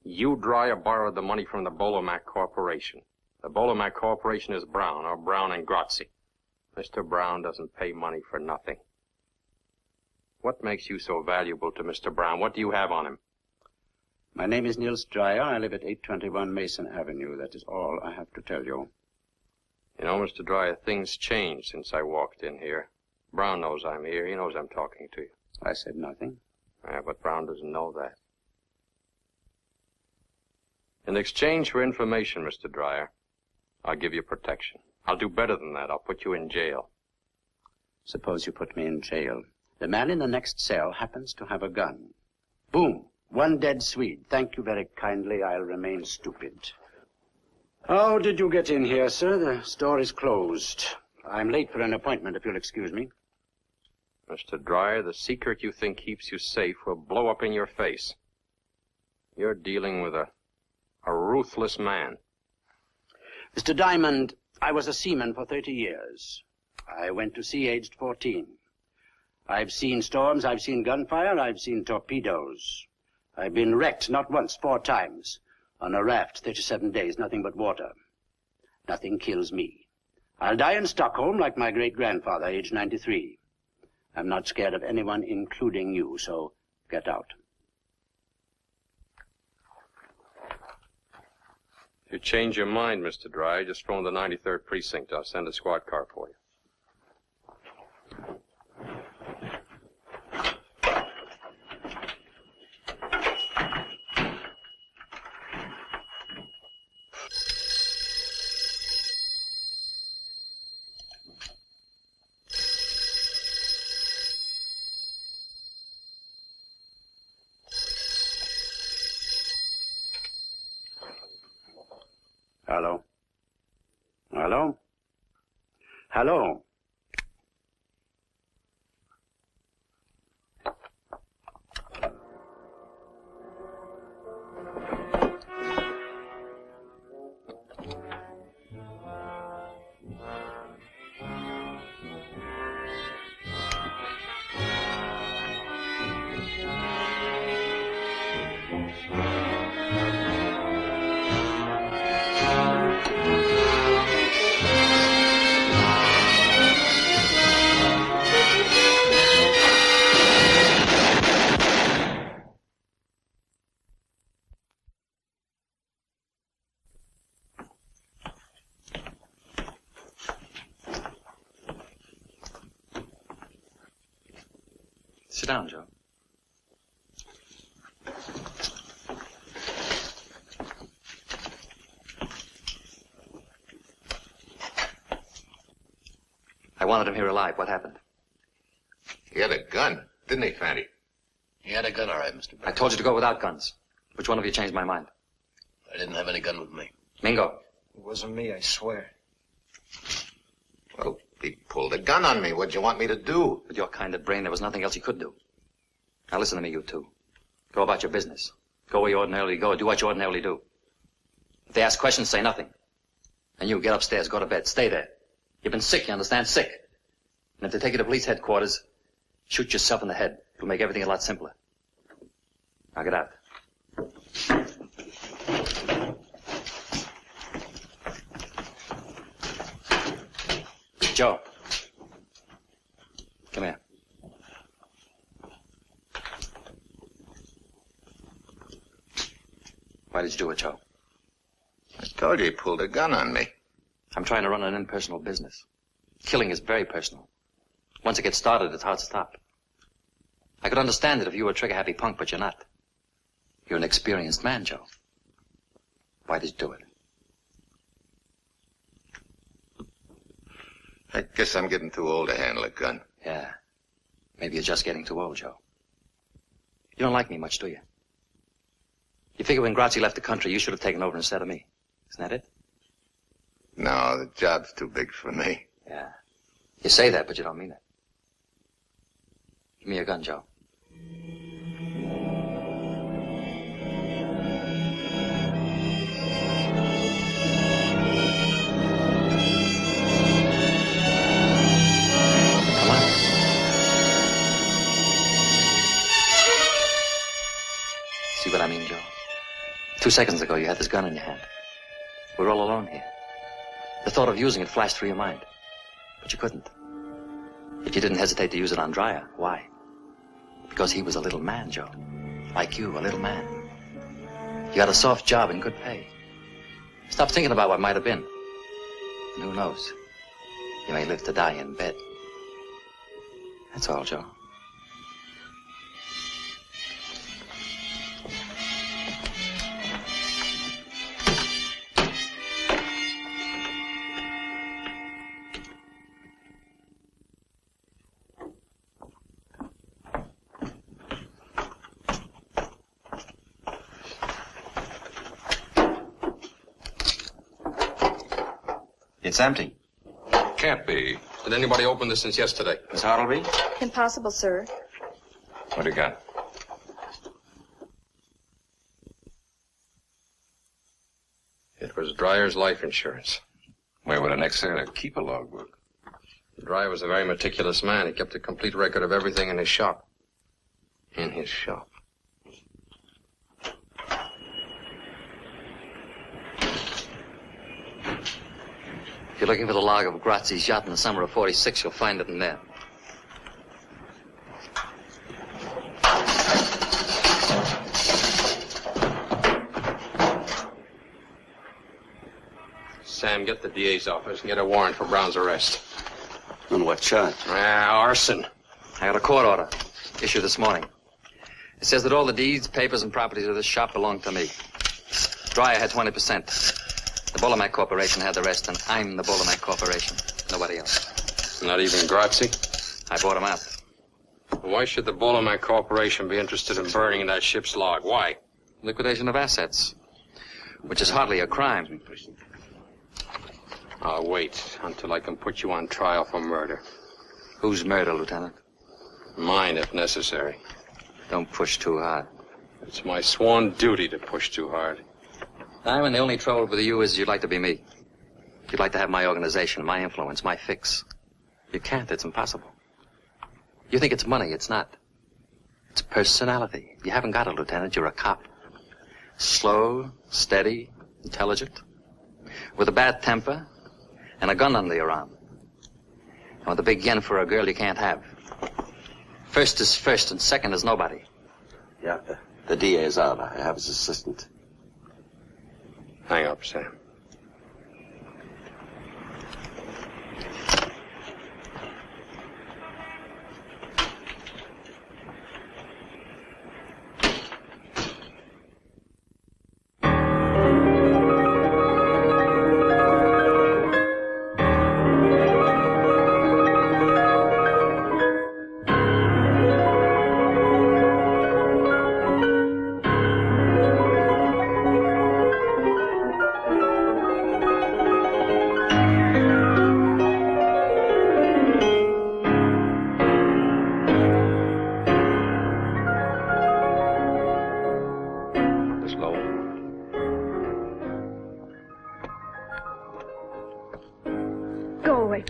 S8: You, Dreyer, borrowed the money from the Bolomac Corporation. The Bolomac Corporation is Brown, or Brown and Grazzi. Mr. Brown doesn't pay money for nothing. What makes you so valuable to Mr. Brown? What do you have on him?
S19: My name is Niels Dreyer. I live at 821 Mason Avenue. That is all I have to tell you.
S8: You know, Mr. Dreyer, things changed since I walked in here. Brown knows I'm here. He knows I'm talking to you.
S19: I said nothing.
S8: Yeah, but Brown doesn't know that. In exchange for information, Mr. Dreyer, I'll give you protection. I'll do better than that. I'll put you in jail.
S19: Suppose you put me in jail. The man in the next cell happens to have a gun. Boom. One dead Swede. Thank you very kindly. I'll remain stupid. How did you get in here, sir? The store is closed. I'm late for an appointment, if you'll excuse me.
S8: Mr. Dreyer, the secret you think keeps you safe will blow up in your face. You're dealing with a ruthless man.
S19: Mr. Diamond, I was a seaman for 30 years. I went to sea aged 14. I've seen storms, I've seen gunfire, I've seen torpedoes. I've been wrecked not once, 4 times. On a raft, 37 days, nothing but water. Nothing kills me. I'll die in Stockholm like my great-grandfather, age 93. I'm not scared of anyone, including you, so get out.
S8: If you change your mind, Mr. Dreyer, just phone the 93rd Precinct. I'll send a squad car for you.
S19: Hello? Hello? Hello?
S6: Sit down, Joe. I wanted him here alive. What happened?
S3: He had a gun, didn't he, Fanny?
S7: He had a gun, all right, Mr. Brown.
S6: I told you to go without guns. Which one of you changed my mind?
S7: I didn't have any gun with me.
S6: Mingo.
S2: It wasn't me, I swear.
S3: Well, he pulled a gun on me. What'd you want me to do?
S6: With your kind of brain, there was nothing else he could do. Now listen to me, you two. Go about your business. Go where you ordinarily go. Do what you ordinarily do. If they ask questions, say nothing. And you, get upstairs, go to bed. Stay there. You've been sick, you understand? Sick. And if they take you to police headquarters, shoot yourself in the head. It'll make everything a lot simpler. Now get out. Joe. Come here. Why did you do it, Joe?
S3: I told you he pulled a gun on me.
S6: I'm trying to run an impersonal business. Killing is very personal. Once it gets started, it's hard to stop. I could understand it if you were a trigger-happy punk, but you're not. You're an experienced man, Joe. Why did you do it?
S3: I guess I'm getting too old to handle a gun.
S6: Yeah. Maybe you're just getting too old, Joe. You don't like me much, do you? You figure when Grazi left the country, you should have taken over instead of me. Isn't that it?
S3: No, the job's too big for me.
S6: Yeah. You say that, but you don't mean it. Give me your gun, Joe. Come on. See what I mean, Joe? 2 seconds ago, you had this gun in your hand. We're all alone here. The thought of using it flashed through your mind. But you couldn't. If you didn't hesitate to use it on Dreyer, why? Because he was a little man, Joe. Like you, a little man. You had a soft job and good pay. Stop thinking about what might have been. And who knows? You may live to die in bed. That's all, Joe.
S7: It's empty.
S8: Can't be. Did anybody open this since yesterday?
S7: Miss Hartleby?
S20: Impossible, sir.
S8: What do you got? It was Dryer's life insurance.
S5: Where would an ex-sailor keep a logbook?
S8: Dryer was a very meticulous man. He kept a complete record of everything in his shop. In his shop.
S6: If you're looking for the log of Grazzi's yacht in the summer of '46, you'll find it in there.
S8: Sam, get the DA's office and get a warrant for Brown's arrest.
S13: On what charge?
S8: Arson.
S6: I got a court order issued this morning. It says that all the deeds, papers, and properties of this shop belong to me. Dryer had 20%. The Bullamac Corporation had the rest, and I'm the Bullamac Corporation. Nobody else.
S8: Not even Grazzi?
S6: I bought him out.
S8: Why should the Bullamac Corporation be interested in burning that ship's log? Why?
S6: Liquidation of assets, which is hardly a crime.
S8: I'll wait until I can put you on trial for murder.
S6: Whose murder, Lieutenant?
S8: Mine, if necessary.
S6: Don't push too hard.
S8: It's my sworn duty to push too hard.
S6: Diamond, the only trouble with you is you'd like to be me. You'd like to have my organization, my influence, my fix. You can't. It's impossible. You think it's money. It's not. It's personality. You haven't got it, Lieutenant. You're a cop. Slow, steady, intelligent, with a bad temper and a gun under your arm. And with a big yen for a girl you can't have. First is first and second is nobody.
S13: Yeah, the DA is out. I have his assistant.
S8: Hang up, Sam.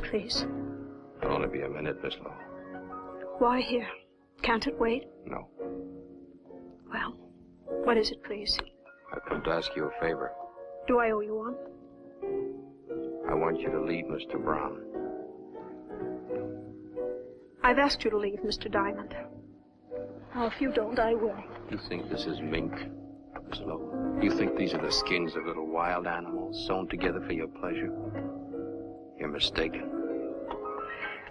S1: Please.
S8: It'll only be a minute, Miss Lowe.
S1: Why here? Can't it wait?
S8: No.
S1: Well, what is it, please?
S8: I've come to ask you a favor.
S1: Do I owe you one?
S8: I want you to leave Mr. Brown.
S1: I've asked you to leave, Mr. Diamond. Now, if you don't, I will.
S8: You think this is mink, Miss Lowe? You think these are the skins of little wild animals sewn together for your pleasure? You're mistaken.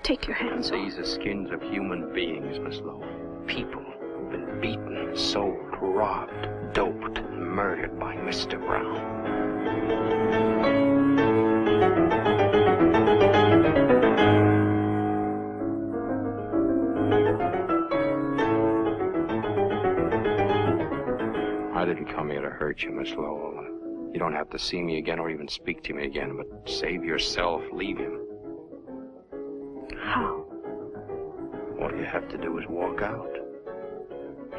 S1: Take your hands off.
S8: These are skins of human beings, Miss Lowe. People who've been beaten, sold, robbed, doped, and murdered by Mr. Brown. I didn't come here to hurt you, Miss Lowell. You don't have to see me again or even speak to me again, but save yourself, leave him.
S1: How?
S8: All you have to do is walk out.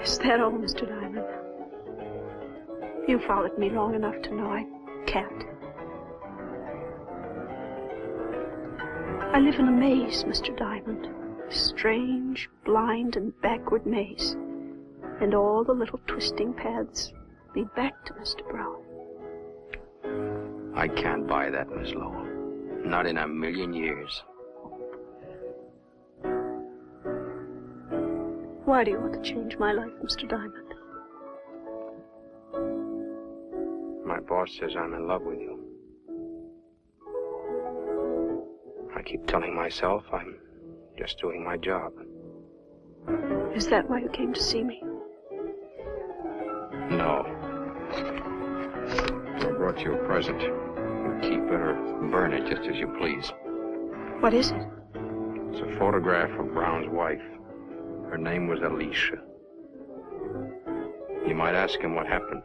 S1: Is that all, Mr. Diamond? You followed me long enough to know I can't. I live in a maze, Mr. Diamond. A strange, blind, and backward maze. And all the little twisting paths lead back to Mr. Brown.
S8: I can't buy that, Miss Lowell. Not in a million years.
S1: Why do you want to change my life, Mr. Diamond?
S8: My boss says I'm in love with you. I keep telling myself I'm just doing my job.
S1: Is that why you came to see me?
S8: No. I brought you a present. You keep it or burn it just as you please.
S1: What is it?
S8: It's a photograph of Brown's wife. Her name was Alicia. You might ask him what happened.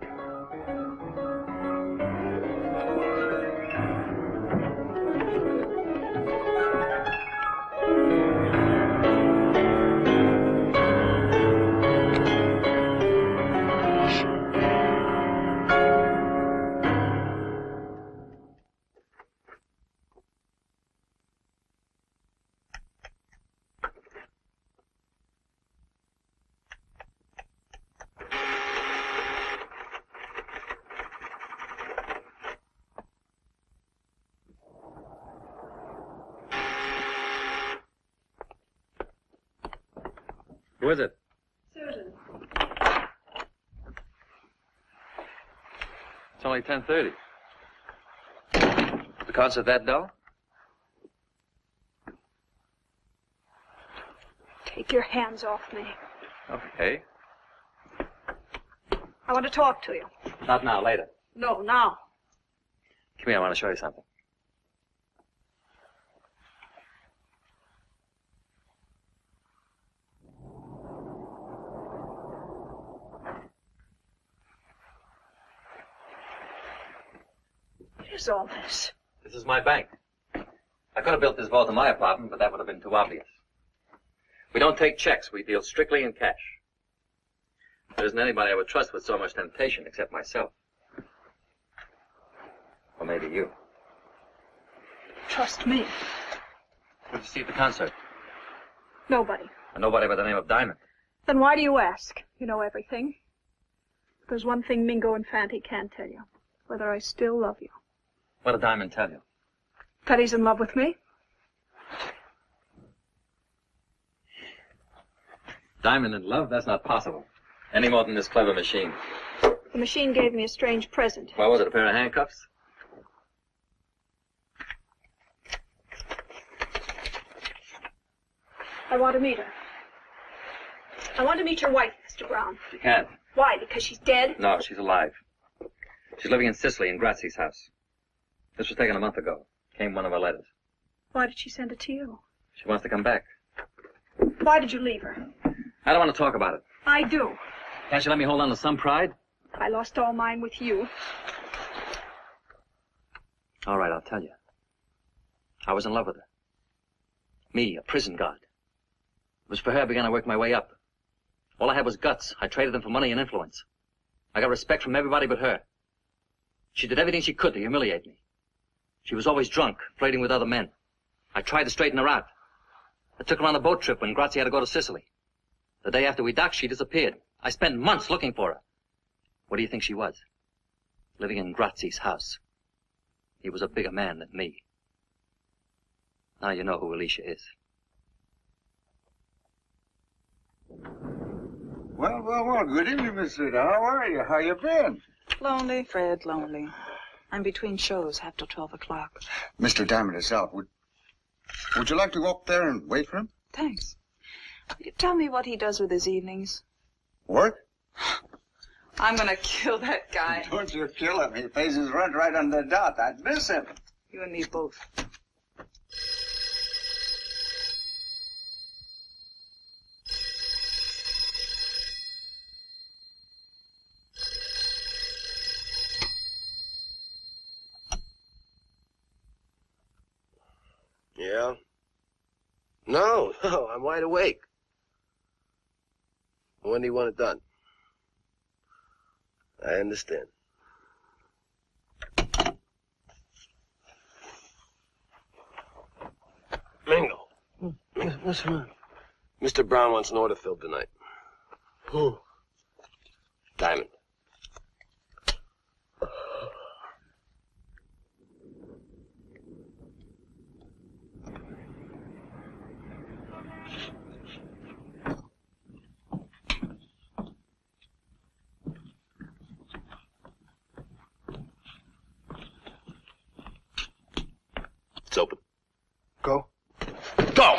S6: Who is it?
S14: Susan.
S6: It's only 10:30. The concert that dull?
S1: Take your hands off me.
S6: Okay.
S1: I want to talk to you.
S6: Not now, later.
S1: No, now.
S6: Come here, I want to show you something.
S1: What is all this?
S6: This is my bank. I could have built this vault in my apartment, but that would have been too obvious. We don't take checks. We deal strictly in cash. There isn't anybody I would trust with so much temptation except myself. Or maybe you.
S1: Trust me.
S6: Who did you see at the concert?
S1: Nobody.
S6: And nobody by the name of Diamond.
S1: Then why do you ask? You know everything. There's one thing Mingo and Fanty can't tell you. Whether I still love you.
S6: What did Diamond tell you?
S1: That he's in love with me?
S6: Diamond in love? That's not possible. Any more than this clever machine.
S1: The machine gave me a strange present.
S6: What was it, a pair of handcuffs?
S1: I want to meet her. I want to meet your wife, Mr. Brown.
S6: You can't.
S1: Why? Because she's dead?
S6: No, she's alive. She's living in Sicily in Grazi's house. This was taken a month ago. Came one of her letters.
S1: Why did she send it to you?
S6: She wants to come back.
S1: Why did you leave her?
S6: I don't want to talk about it.
S1: I do.
S6: Can't you let me hold on to some pride?
S1: I lost all mine with you.
S6: All right, I'll tell you. I was in love with her. Me, a prison guard. It was for her I began to work my way up. All I had was guts. I traded them for money and influence. I got respect from everybody but her. She did everything she could to humiliate me. She was always drunk, flirting with other men. I tried to straighten her out. I took her on a boat trip when Grazzi had to go to Sicily. The day after we docked, she disappeared. I spent months looking for her. What do you think she was? Living in Grazzi's house. He was a bigger man than me. Now you know who Alicia is.
S20: Well, good evening, Miss Rita. How are you? How you been?
S14: Lonely, Fred, lonely. I'm between shows, half till 12 o'clock.
S20: Mr. Diamond is out. Would you like to go up there and wait for him?
S14: Thanks. Will you tell me what he does with his evenings?
S20: Work?
S14: I'm gonna kill that guy.
S20: Don't you kill him. He pays his rent right on the dot. I'd miss him.
S14: You and me both.
S7: Yeah? No, I'm wide awake. When do you want it done? I understand. Mingo. What's wrong? Mr. Brown wants an order filled tonight. Who? Diamond. It's open.
S17: Go.
S7: Go!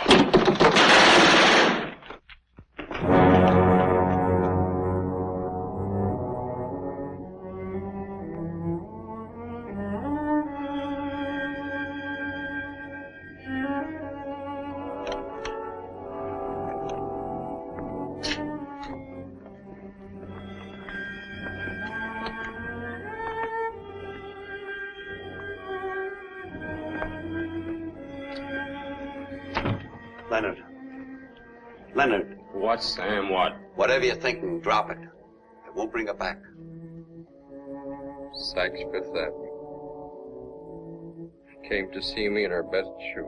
S15: Leonard.
S8: What, Sam? What?
S15: Whatever you're thinking, drop it. It won't bring her back.
S8: Sykes Fifth Avenue. She came to see me in her best shoes.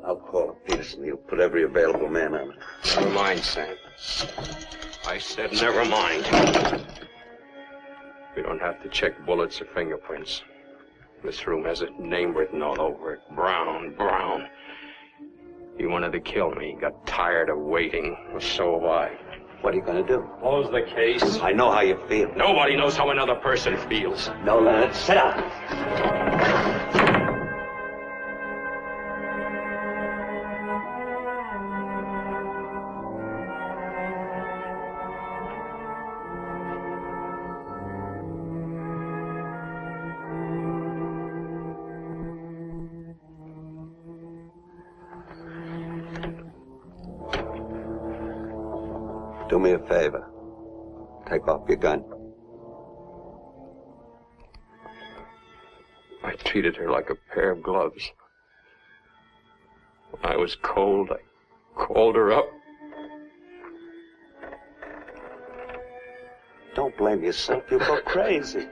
S15: I'll call it Peterson. He'll put every available man on it.
S8: Never mind, Sam. I said never mind. We don't have to check bullets or fingerprints. This room has a name written all over it. Brown, Brown. He wanted to kill me. He got tired of waiting. So have I.
S13: What are you going to do?
S8: Close the case.
S13: I know how you feel.
S8: Nobody knows how another person feels.
S13: No, Leonard, sit down. Do me a favor. Take off your gun.
S8: I treated her like a pair of gloves. When I was cold, I called her up.
S13: Don't blame yourself. You'll go crazy.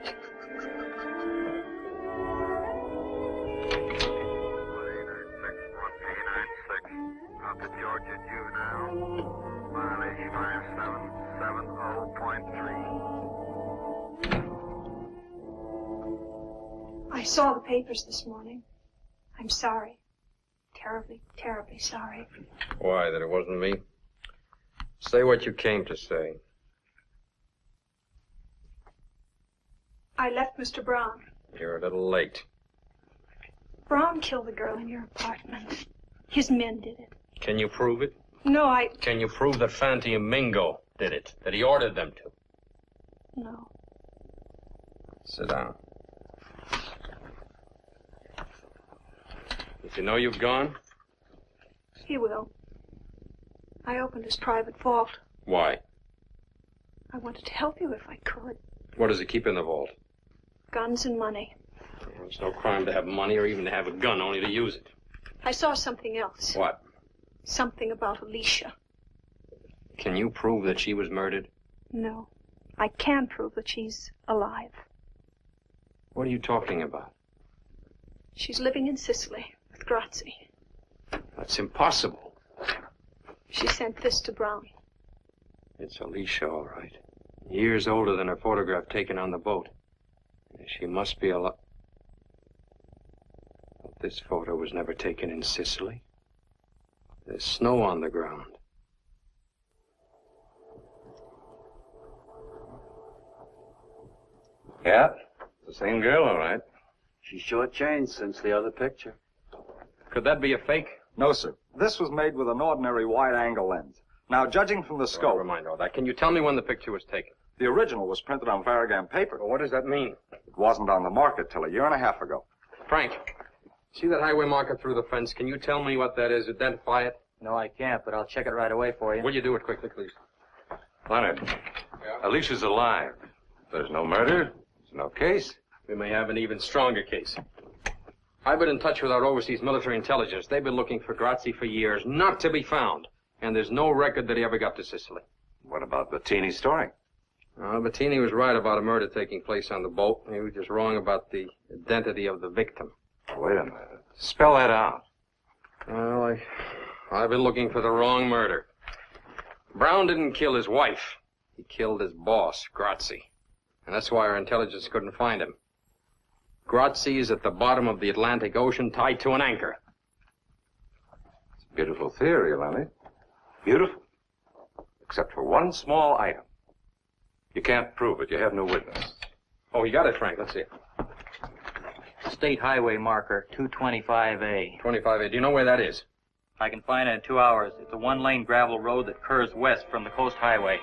S1: I saw the papers this morning. I'm sorry. Terribly, terribly sorry.
S8: Why, that it wasn't me? Say what you came to say.
S1: I left Mr. Brown.
S8: You're a little late.
S1: Brown killed the girl in your apartment. His men did it.
S8: Can you prove it?
S1: No,
S8: Can you prove that Fanti and Mingo did it? That he ordered them to?
S1: No.
S8: Sit down. Does he know you've gone?
S1: He will. I opened his private vault.
S8: Why?
S1: I wanted to help you if I could.
S8: What does he keep in the vault?
S1: Guns and money.
S8: It's no crime to have money or even to have a gun, only to use it.
S1: I saw something else.
S8: What?
S1: Something about Alicia.
S8: Can you prove that she was murdered?
S1: No. I can prove that she's alive.
S8: What are you talking about?
S1: She's living in Sicily with Grazzi.
S8: That's impossible.
S1: She sent this to Brown.
S8: It's Alicia, all right. Years older than her photograph taken on the boat. She must be alive. But this photo was never taken in Sicily. There's snow on the ground.
S4: Yeah, the same girl, all right.
S19: She sure changed since the other picture.
S8: Could that be a fake?
S21: No, sir. This was made with an ordinary wide-angle lens. Now, judging from the scope...
S8: Never mind all that. Can you tell me when the picture was taken?
S21: The original was printed on Varigam paper.
S8: Well, what does that mean?
S21: It wasn't on the market till a year and a half ago.
S8: Frank, see that highway marker through the fence? Can you tell me what that is? Identify it?
S6: No, I can't, but I'll check it right away for you.
S8: Will you do it quickly, please?
S4: Leonard, Alicia's alive. There's no murder. There's no case.
S8: We may have an even stronger case. I've been in touch with our overseas military intelligence. They've been looking for Grazzi for years, not to be found. And there's no record that he ever got to Sicily.
S4: What about Bettini's story?
S8: Bettini was right about a murder taking place on the boat. He was just wrong about the identity of the victim.
S4: Wait a minute. Spell that out.
S8: Well, I've been looking for the wrong murder. Brown didn't kill his wife. He killed his boss, Grazzi. And that's why our intelligence couldn't find him. Grazzi is at the bottom of the Atlantic Ocean, tied to an anchor.
S4: It's a beautiful theory, Leonard. Beautiful. Except for one small item. You can't prove it. You have no witness.
S8: Oh, you got it, Frank. Let's see it.
S6: State highway marker, 225A.
S8: 25A. Do you know where that is?
S6: I can find it in 2 hours. It's a one-lane gravel road that curves west from the coast highway.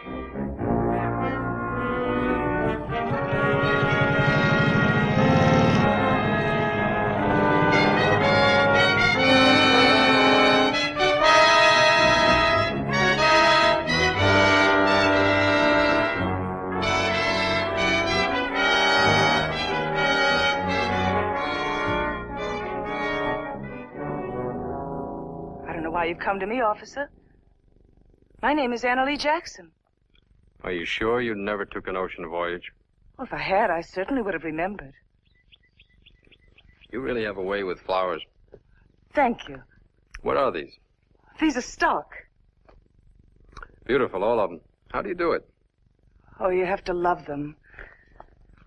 S22: You've come to me, officer. My name is Anna Lee Jackson.
S8: Are you sure you never took an ocean voyage?
S22: Well, if I had, I certainly would have remembered.
S8: You really have a way with flowers.
S22: Thank you.
S8: What are these?
S22: These are stock.
S8: Beautiful, all of them. How do you do it?
S22: Oh, you have to love them.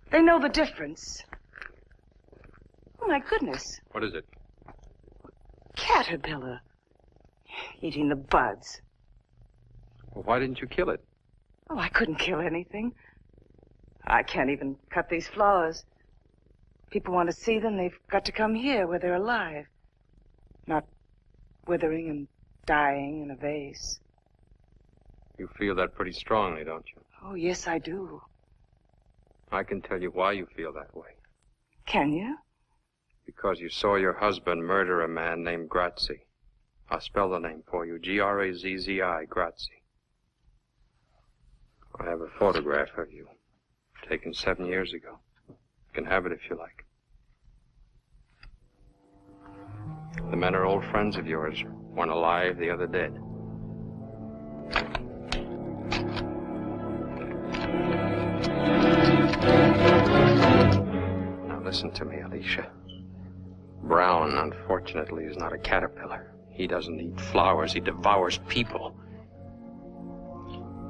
S22: They know the difference. Oh, my goodness.
S8: What is it?
S22: Caterpillar. Eating the buds.
S8: Well, why didn't you kill it?
S22: Oh, I couldn't kill anything. I can't even cut these flowers. People want to see them, they've got to come here where they're alive. Not withering and dying in a vase.
S8: You feel that pretty strongly, don't you?
S22: Oh, yes, I do.
S8: I can tell you why you feel that way.
S22: Can you?
S8: Because you saw your husband murder a man named Grazzi. I'll spell the name for you. Grazzi, Grazzi. I have a photograph of you, taken 7 years ago. You can have it if you like. The men are old friends of yours. One alive, the other dead. Now listen to me, Alicia. Brown, unfortunately, is not a caterpillar. He doesn't eat flowers. He devours people.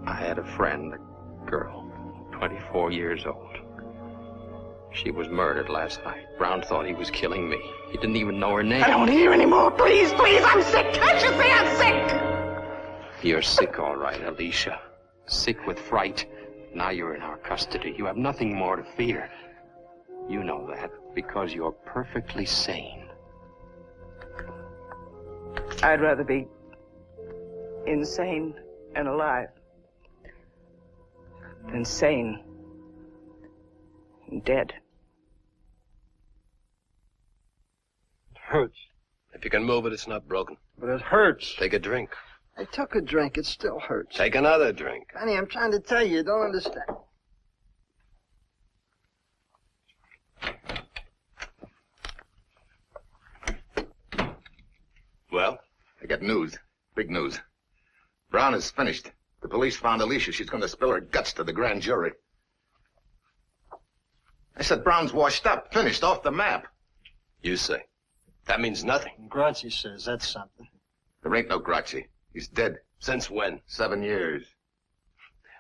S8: I had a friend, a girl, 24 years old. She was murdered last night. Brown thought he was killing me. He didn't even know her name.
S22: I don't hear anymore. Please, please, I'm sick. Can't you see I'm sick?
S8: You're sick, all right, Alicia. Sick with fright. Now you're in our custody. You have nothing more to fear. You know that because you're perfectly sane.
S22: I'd rather be insane and alive than sane and dead.
S2: It hurts.
S7: If you can move it, it's not broken.
S2: But it hurts.
S7: Take a drink.
S2: I took a drink. It still hurts.
S7: Take another drink.
S2: Honey, I'm trying to tell you. You don't understand.
S7: Well?
S9: I got news. Big news. Brown is finished. The police found Alicia. She's going to spill her guts to the grand jury. I said Brown's washed up, finished, off the map.
S7: You say. That means nothing.
S2: Grazzi says that's something.
S9: There ain't no Grazzi. He's dead.
S7: Since when?
S9: 7 years.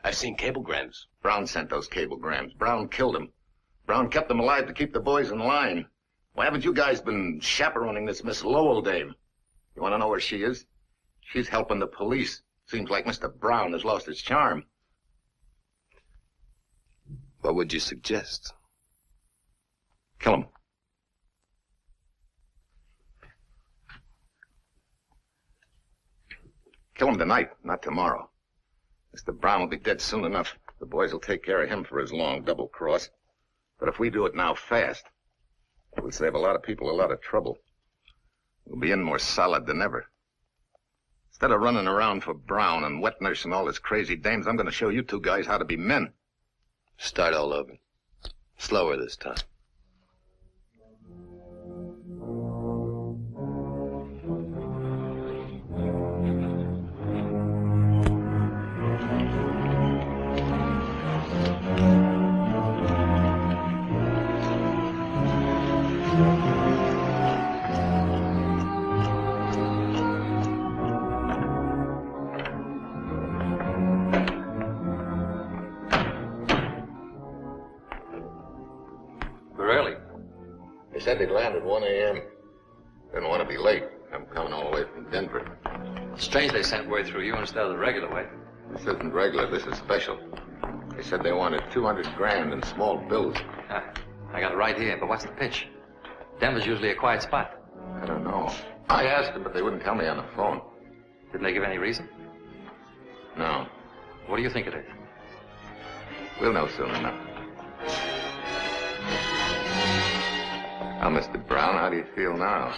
S7: I've seen cablegrams.
S9: Brown sent those cablegrams. Brown killed him. Brown kept them alive to keep the boys in line. Why haven't you guys been chaperoning this Miss Lowell dame? You want to know where she is? She's helping the police. Seems like Mr. Brown has lost his charm.
S7: What would you suggest?
S9: Kill him. Kill him tonight, not tomorrow. Mr. Brown will be dead soon enough. The boys will take care of him for his long double cross. But if we do it now fast, it will save a lot of people a lot of trouble. We'll be in more solid than ever. Instead of running around for Brown and wet nurse and all his crazy dames, I'm going to show you two guys how to be men.
S7: Start all over. Slower this time.
S9: They said they'd land at 1 a.m. Didn't want to be late. I'm coming all the way from Denver.
S6: Strange they sent word through you instead of the regular way.
S9: This isn't regular. This is special. They said they wanted 200 grand in small bills.
S6: I got it right here, but what's the pitch? Denver's usually a quiet spot.
S9: I don't know. I asked them, but they wouldn't tell me on the phone.
S6: Didn't they give any reason?
S9: No.
S6: What do you think it is?
S9: We'll know soon enough. Now, Mr. Brown, how do you feel now?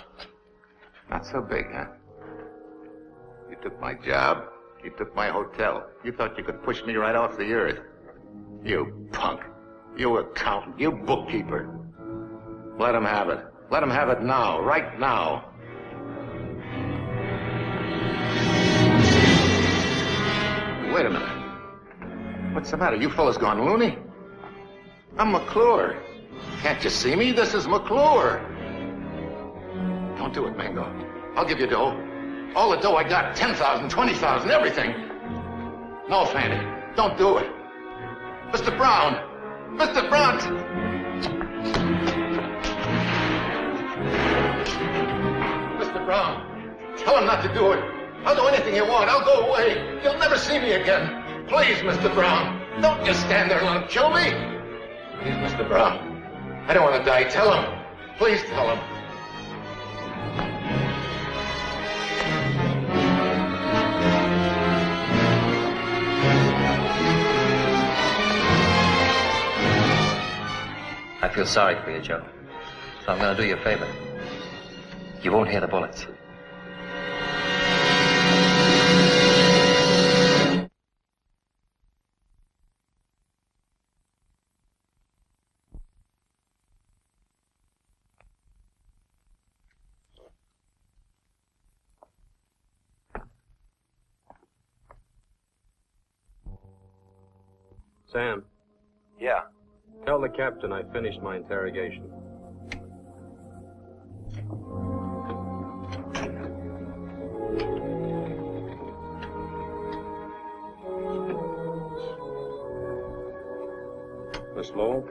S9: Not so big, huh? You took my job. You took my hotel. You thought you could push me right off the earth. You punk. You accountant. You bookkeeper. Let him have it. Let him have it now. Right now. Wait a minute. What's the matter? You fellas gone loony? I'm McClure. Can't you see me? This is McClure. Don't do it, Mango. I'll give you dough. All the dough I got. 10,000, 20,000, everything. No, Fanny. Don't do it. Mr. Brown. Mr. Brown. Mr. Brown. Tell him not to do it. I'll do anything you want. I'll go away. You'll never see me again. Please, Mr. Brown. Don't just stand there and let him kill me. Please, Mr. Brown. I don't want to die. Tell him. Please tell him.
S6: I feel sorry for you, Joe. So I'm going to do you a favor. You won't hear the bullets.
S8: Sam,
S17: Yeah.
S8: tell the captain I finished my interrogation. Miss Lowell?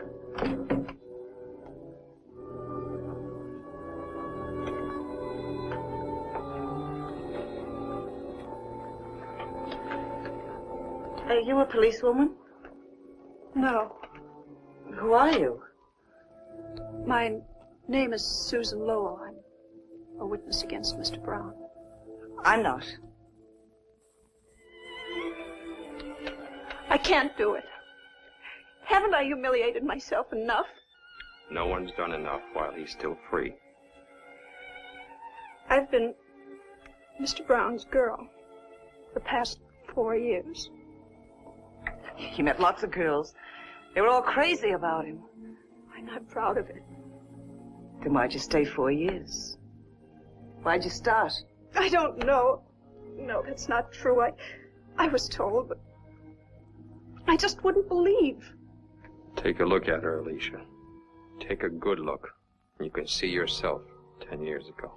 S22: Are you a policewoman?
S1: No.
S22: Who are you?
S1: My name is Susan Lowell. I'm a witness against Mr. Brown.
S22: I'm not.
S1: I can't do it. Haven't I humiliated myself enough?
S8: No one's done enough while he's still free.
S1: I've been Mr. Brown's girl the past 4 years.
S22: He met lots of girls. They were all crazy about him.
S1: I'm not proud of it.
S22: Then why'd you stay 4 years? Why'd you start?
S1: I don't know. No, that's not true. I was told, but I just wouldn't believe.
S8: Take a look at her, Alicia. Take a good look. You can see yourself 10 years ago.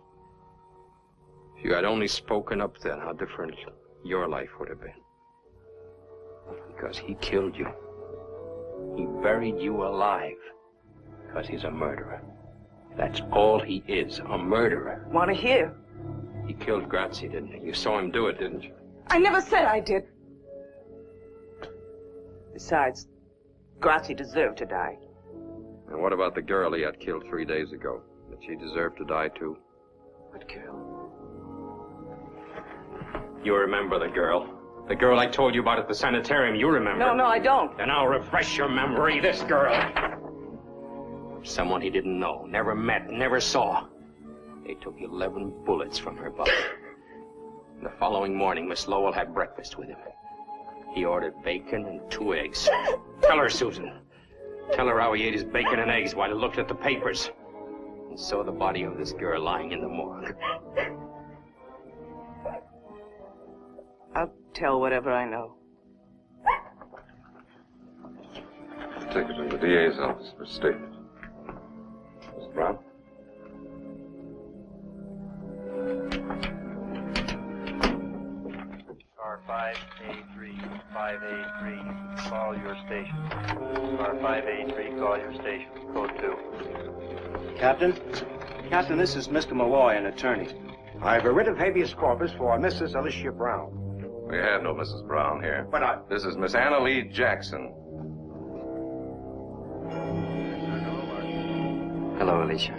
S8: If you had only spoken up then, how different your life would have been. Because he killed you. He buried you alive. Because he's a murderer. That's all he is, a murderer.
S22: Want to hear?
S8: He killed Grazzi, didn't he? You saw him do it, didn't you?
S22: I never said I did. Besides, Grazzi deserved to die.
S8: And what about the girl he had killed 3 days ago? Did she deserve to die too?
S22: What girl?
S8: You remember the girl. The girl I told you about at the sanitarium, you remember.
S22: No, I don't.
S8: Then I'll refresh your memory. This girl. Someone he didn't know, never met, never saw. They took 11 bullets from her body. The following morning, Miss Lowell had breakfast with him. He ordered bacon and 2 eggs. Tell her, Susan. Tell her how he ate his bacon and eggs while he looked at the papers and saw the body of this girl lying in the morgue.
S22: I'll tell whatever I know.
S4: Take it to the DA's office for statement. Mr. Brown?
S10: Car 583, 583, call your station. Car 583, call your station. Code 2.
S11: Captain, this is Mr. Malloy, an attorney. I have a writ of habeas corpus for Mrs. Alicia Brown.
S4: We have no Mrs. Brown here.
S11: But
S4: This is Miss Anna Lee Jackson.
S6: Hello, Alicia.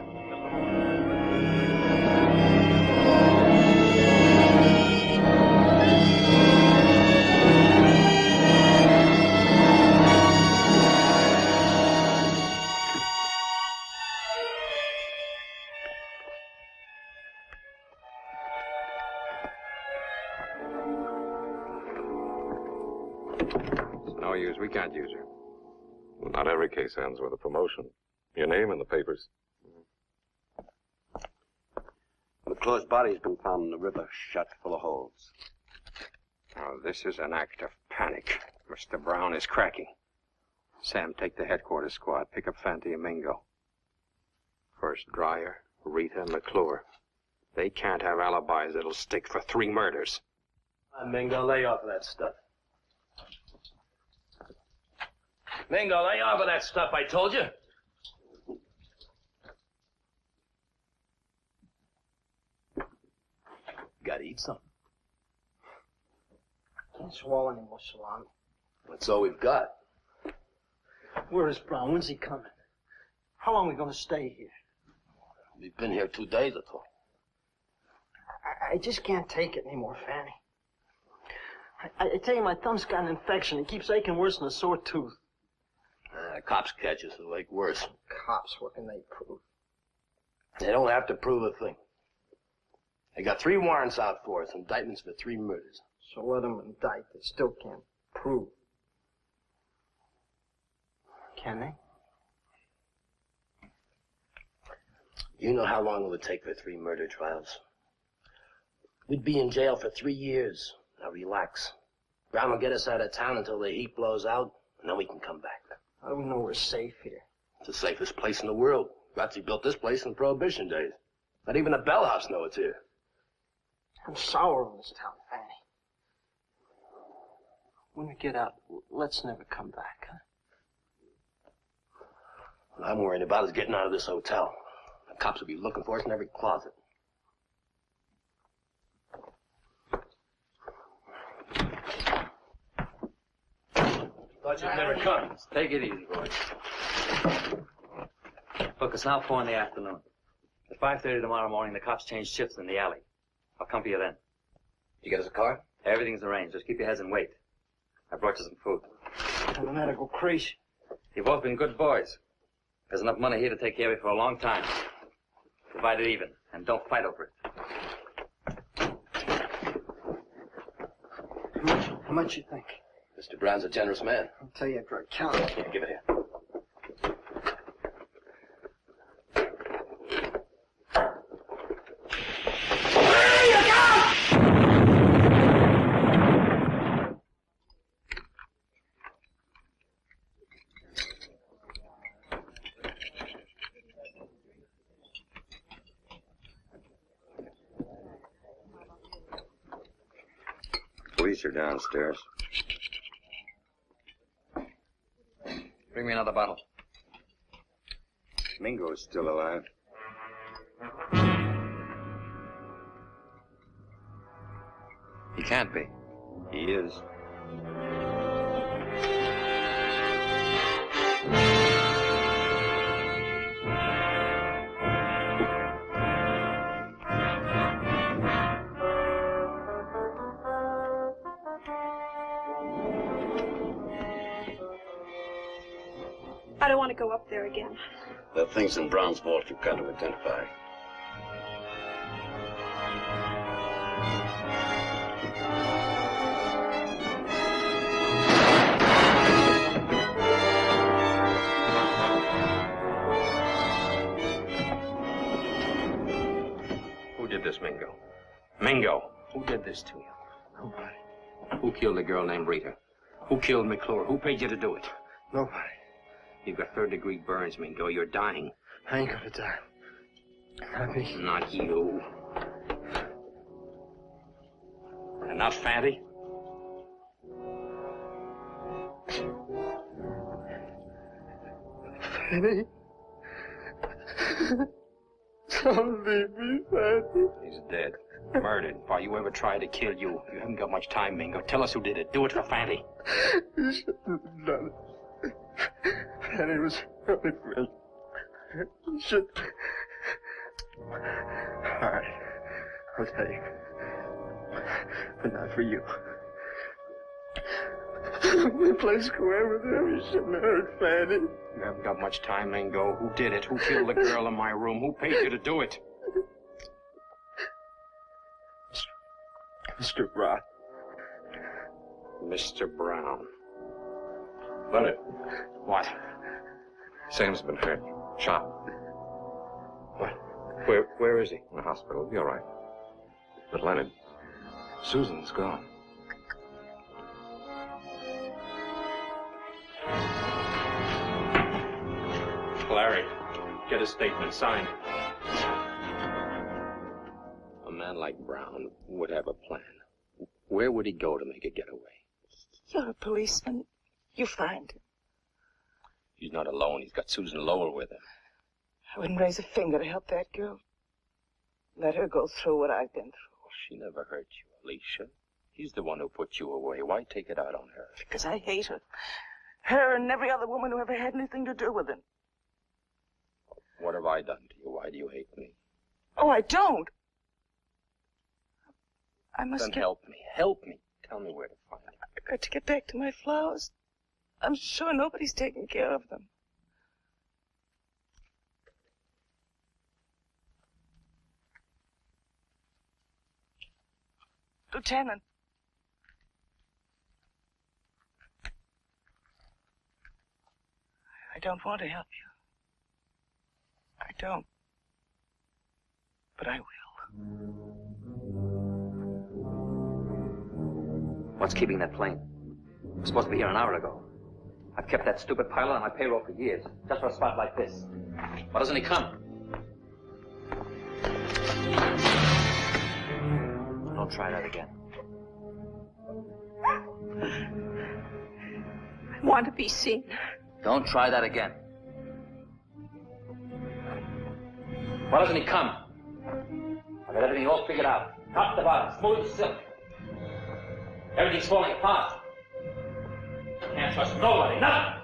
S8: It's no use. We can't use her.
S4: Well, not every case ends with a promotion. Your name in the papers.
S19: McClure's body's been found in the river, shot full of holes.
S8: Now, this is an act of panic. Mr. Brown is cracking. Sam, take the headquarters squad. Pick up Fanti and Mingo. First, Dreyer, Rita, McClure. They can't have alibis that'll stick for 3 murders.
S7: Mingo, lay off of that stuff. Mingo, lay off of that stuff, I told you. Gotta eat something.
S2: Can't swallow any more salami.
S7: That's all we've got.
S2: Where is Brown? When's he coming? How long are we going to stay here?
S7: We've been here 2 days or so.
S2: I just can't take it anymore, Fanny. I tell you, my thumb's got an infection. It keeps aching worse than a sore tooth.
S7: Cops catch us, it'll ache worse.
S2: Cops, what can they prove?
S7: They don't have to prove a thing. They got 3 warrants out for us, indictments for 3 murders.
S2: So let them indict. They still can't prove. Can they?
S7: You know how long it would take for 3 murder trials? We'd be in jail for 3 years. Now relax. Brown will get us out of town until the heat blows out, and then we can come back.
S2: How do we know we're safe here?
S7: It's the safest place in the world. Grazi built this place in Prohibition days. Not even the Bell House knows it's here.
S2: I'm sour on this town, Fanny. When we get out, let's never come back, huh?
S7: What I'm worried about is getting out of this hotel. The cops will be looking for us in every closet.
S6: Thought you'd never come. Take it easy, boys. Look, it's now 4 in the afternoon. At 5:30 tomorrow morning, the cops change shifts in the alley. I'll come for you then.
S7: You get us a car?
S6: Everything's arranged. Just keep your heads and wait. I brought you some food.
S2: I'm gonna go crazy.
S6: You've both been good boys. There's enough money here to take care of you for a long time. Divide it even, and don't fight over it.
S2: How much you think?
S7: Mr. Brown's a generous man.
S2: I'll tell you after I count it.
S7: Here, give it here.
S13: Police are downstairs.
S6: Bring me another bottle.
S13: Mingo's still alive.
S6: He can't be.
S13: He is.
S1: I don't want to go up there again.
S13: There are things in Brown's vault you've got to identify.
S8: Who did this, Mingo? Mingo, who did this to you?
S2: Nobody.
S8: Who killed a girl named Rita? Who killed McClure? Who paid you to do it?
S2: Nobody.
S8: You've got 3rd-degree burns, Mingo. You're dying.
S2: I ain't gonna die. Not me.
S8: Not you. Enough, Fatty?
S2: Fanny. Don't leave me, Fanny.
S8: He's dead. Murdered. Why, you ever tried to kill you? You haven't got much time, Mingo. Tell us who did it. Do it for Fatty.
S2: You shouldn't have done it. Fanny was really for me. You should. All right. I'll tell you. But not for you. The place go everywhere. You shouldn't have hurt Fanny.
S8: You haven't got much time, Mingo. Who did it? Who killed the girl in my room? Who paid you to do it?
S2: Mr. Brown.
S8: Mr. Brown.
S4: Leonard.
S8: What?
S4: Sam's been hurt. Shot.
S8: What?
S4: Where is he? In the hospital. He'll be all right. But Leonard, Susan's gone.
S8: Larry, get a statement signed. A man like Brown would have a plan. Where would he go to make a getaway?
S22: You're a policeman. You find him.
S8: He's not alone. He's got Susan Lowell with him.
S22: I wouldn't raise a finger to help that girl. Let her go through what I've been through.
S8: She never hurt you, Alicia.
S16: He's the one who put you away. Why take it out on her?
S22: Because I hate her. Her and every other woman who ever had anything to do with him.
S16: What have I done to you? Why do you hate me?
S22: Oh, I don't. I must
S16: Then help me. Help me. Tell me where to find him.
S22: I've got to get back to my flowers. I'm sure nobody's taking care of them. Lieutenant. I don't want to help you. I don't. But I will.
S6: What's keeping that plane? It was supposed to be here an hour ago. I've kept that stupid pilot on my payroll for years, just for a spot like this. Why doesn't he come? Don't try that again.
S1: I want to be seen.
S6: Don't try that again. Why doesn't he come? I've got everything all figured out. Top to bottom, smooth as silk. Everything's falling apart. Can't trust nobody, nothing.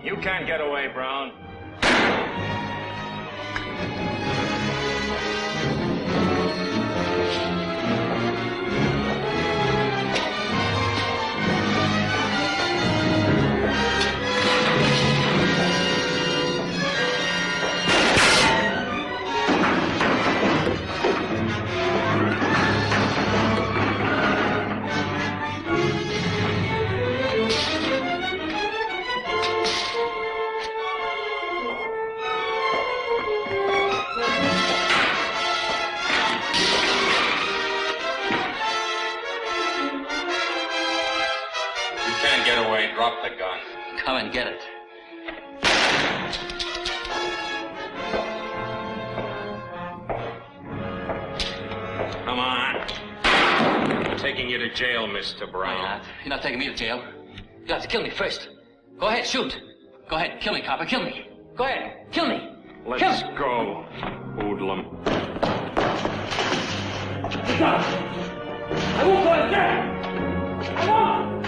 S12: You can't get away, Brown. Drop the gun.
S6: Come and get it.
S12: Come on. I'm taking you to jail, Mr. Brown.
S6: You're not taking me to jail. You have to kill me first. Go ahead, shoot. Go ahead, kill me, copper, kill me. Go ahead, kill me.
S12: Let's go, hoodlum.
S6: I won't go in there. I won't.